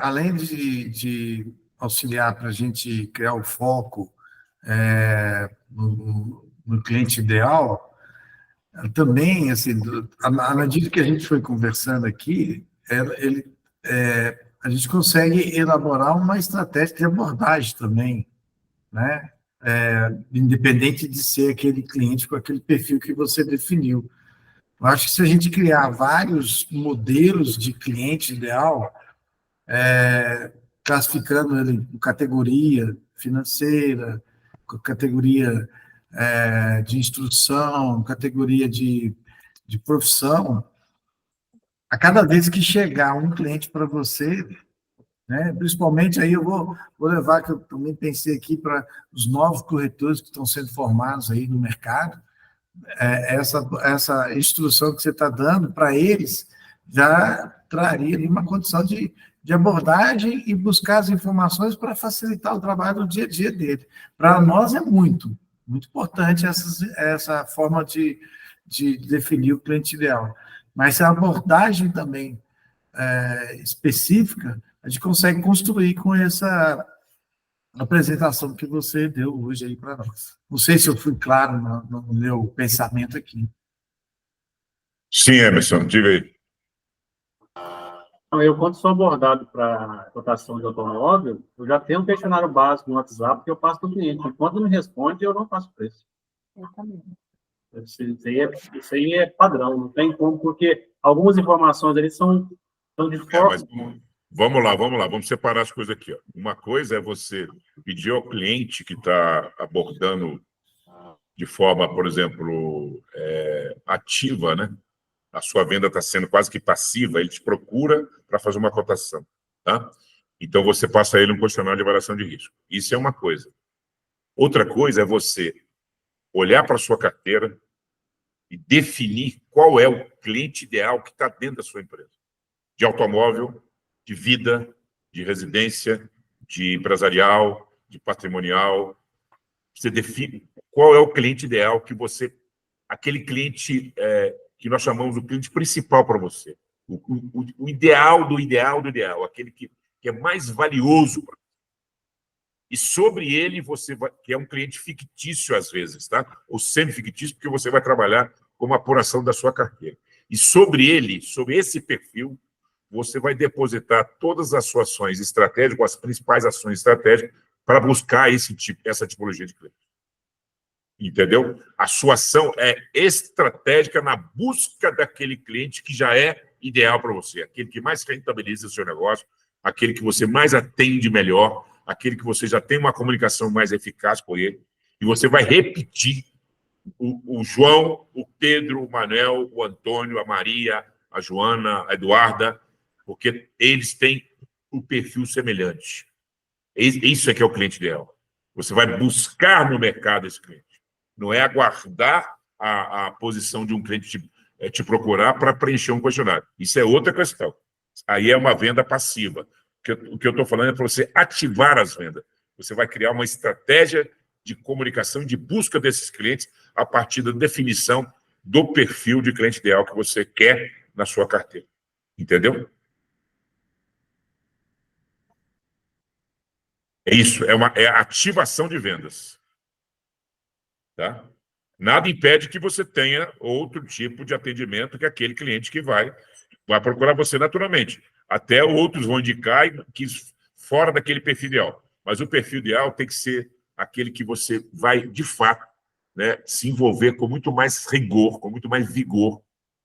além de auxiliar para a gente criar o foco no cliente ideal, também, assim, à medida que a gente foi conversando aqui, a gente consegue elaborar uma estratégia de abordagem também, né? Independente de ser aquele cliente com aquele perfil que você definiu. Eu acho que se a gente criar vários modelos de cliente ideal, classificando ele em categoria financeira, categoria de instrução, categoria de profissão, a cada vez que chegar um cliente para você, né, principalmente aí eu vou levar, que eu também pensei aqui para os novos corretores que estão sendo formados aí no mercado, essa instrução que você está dando para eles já traria ali uma condição de abordagem e buscar as informações para facilitar o trabalho do dia a dia dele. Para nós é muito importante essa forma de definir o cliente ideal. Mas a abordagem também específica, a gente consegue construir com essa apresentação que você deu hoje aí para nós. Não sei se eu fui claro no meu pensamento aqui. Sim, Emerson, diga aí. Eu, quando sou abordado para cotação de automóvel, eu já tenho um questionário básico no WhatsApp que eu passo para o cliente. Enquanto não me responde, eu não faço preço. Eu também. Isso aí é padrão, não tem como, porque algumas informações ali são de forma... Vamos lá, vamos separar as coisas aqui. Ó. Uma coisa é você pedir ao cliente que está abordando de forma, por exemplo, ativa, né? A sua venda está sendo quase que passiva, ele te procura para fazer uma cotação. Tá? Então, você passa a ele um questionário de avaliação de risco. Isso é uma coisa. Outra coisa é você olhar para a sua carteira e definir qual é o cliente ideal que está dentro da sua empresa. De automóvel, de vida, de residência, de empresarial, de patrimonial. Você define qual é o cliente ideal que você... Aquele cliente que nós chamamos o cliente principal para você. O ideal do ideal do ideal. Aquele que é mais valioso para você. E sobre ele, você vai... Que é um cliente fictício, às vezes, tá? Ou semi-fictício, porque você vai trabalhar como apuração da sua carteira. E sobre ele, sobre esse perfil, você vai depositar todas as suas ações estratégicas, as principais ações estratégicas, para buscar essa tipologia de cliente. Entendeu? A sua ação é estratégica na busca daquele cliente que já é ideal para você, aquele que mais rentabiliza o seu negócio, aquele que você mais atende melhor, aquele que você já tem uma comunicação mais eficaz com ele, e você vai repetir o João, o Pedro, o Manuel, o Antônio, a Maria, a Joana, a Eduarda, porque eles têm um perfil semelhante. Isso é que é o cliente ideal. Você vai buscar no mercado esse cliente. Não é aguardar a posição de um cliente te procurar para preencher um questionário. Isso é outra questão. Aí é uma venda passiva. O que eu estou falando é para você ativar as vendas. Você vai criar uma estratégia de comunicação, de busca desses clientes a partir da definição do perfil de cliente ideal que você quer na sua carteira. Entendeu? É isso, é a ativação de vendas. Tá? Nada impede que você tenha outro tipo de atendimento que aquele cliente que vai procurar você naturalmente. Até outros vão indicar que fora daquele perfil ideal. Mas o perfil ideal tem que ser aquele que você vai, de fato, né, se envolver com muito mais rigor, com muito mais vigor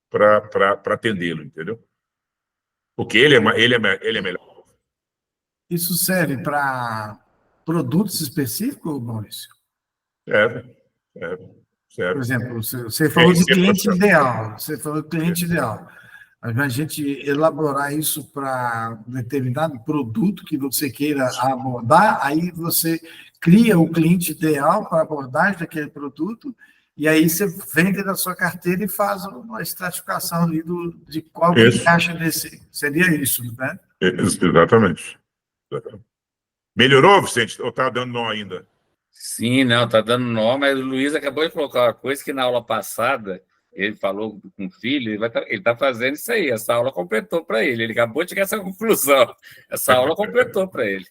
para atendê-lo, entendeu? Porque ele é melhor. Isso serve para produtos específicos, Maurício? Certo. Por exemplo, você falou de cliente ideal. Você falou de cliente ideal. A gente elaborar isso para determinado produto que você queira abordar, aí você cria o cliente ideal para a abordagem daquele produto, e aí você vende da sua carteira e faz uma estratificação ali de qual que encaixa nesse. Seria isso, né? Exatamente. Melhorou, Vicente? Ou está dando nó ainda? Sim, não, está dando nó, mas o Luiz acabou de colocar uma coisa que na aula passada ele falou com o filho, ele está fazendo isso aí, essa aula completou para ele, ele acabou de chegar a essa conclusão, essa aula completou para ele.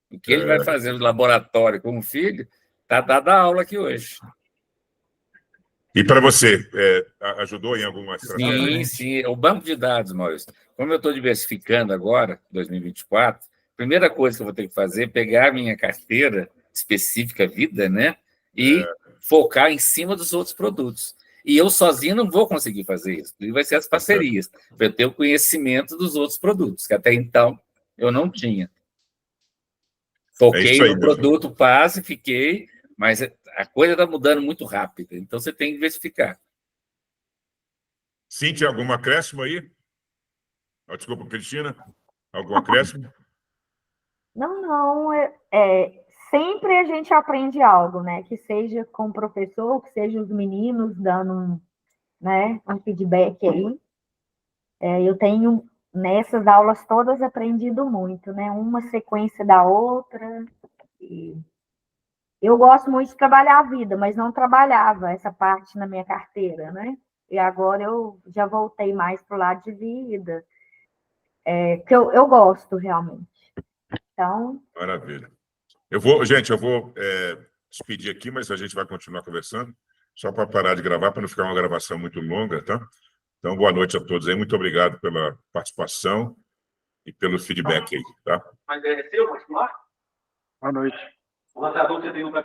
O que ele vai fazer no laboratório com o filho, está dada a aula aqui hoje. E para você, ajudou em alguma estratégia? Sim. O banco de dados, Maurício, como eu estou diversificando agora, 2024, a primeira coisa que eu vou ter que fazer é pegar a minha carteira específica vida, né? E focar em cima dos outros produtos. E eu sozinho não vou conseguir fazer isso. Vai ser as parcerias, para eu ter o conhecimento dos outros produtos, que até então eu não tinha. Foquei no produto passe, fiquei, mas A coisa está mudando muito rápido, então você tem que diversificar. Cíntia, algum acréscimo aí? Desculpa, Cristina, algum acréscimo? Não, sempre a gente aprende algo, né? Que seja com o professor, que seja os meninos dando um feedback aí. Eu tenho, nessas aulas todas, aprendido muito, né? Uma sequência da outra. E eu gosto muito de trabalhar a vida, mas não trabalhava essa parte na minha carteira, né? E agora eu já voltei mais para o lado de vida, que eu gosto realmente. Então... Maravilha. Gente, eu vou despedir aqui, mas a gente vai continuar conversando, só para parar de gravar, para não ficar uma gravação muito longa, tá? Então, boa noite a todos aí, muito obrigado pela participação e pelo feedback aí, tá? Mas é seu, particular? Boa noite. O lançador que você tem um para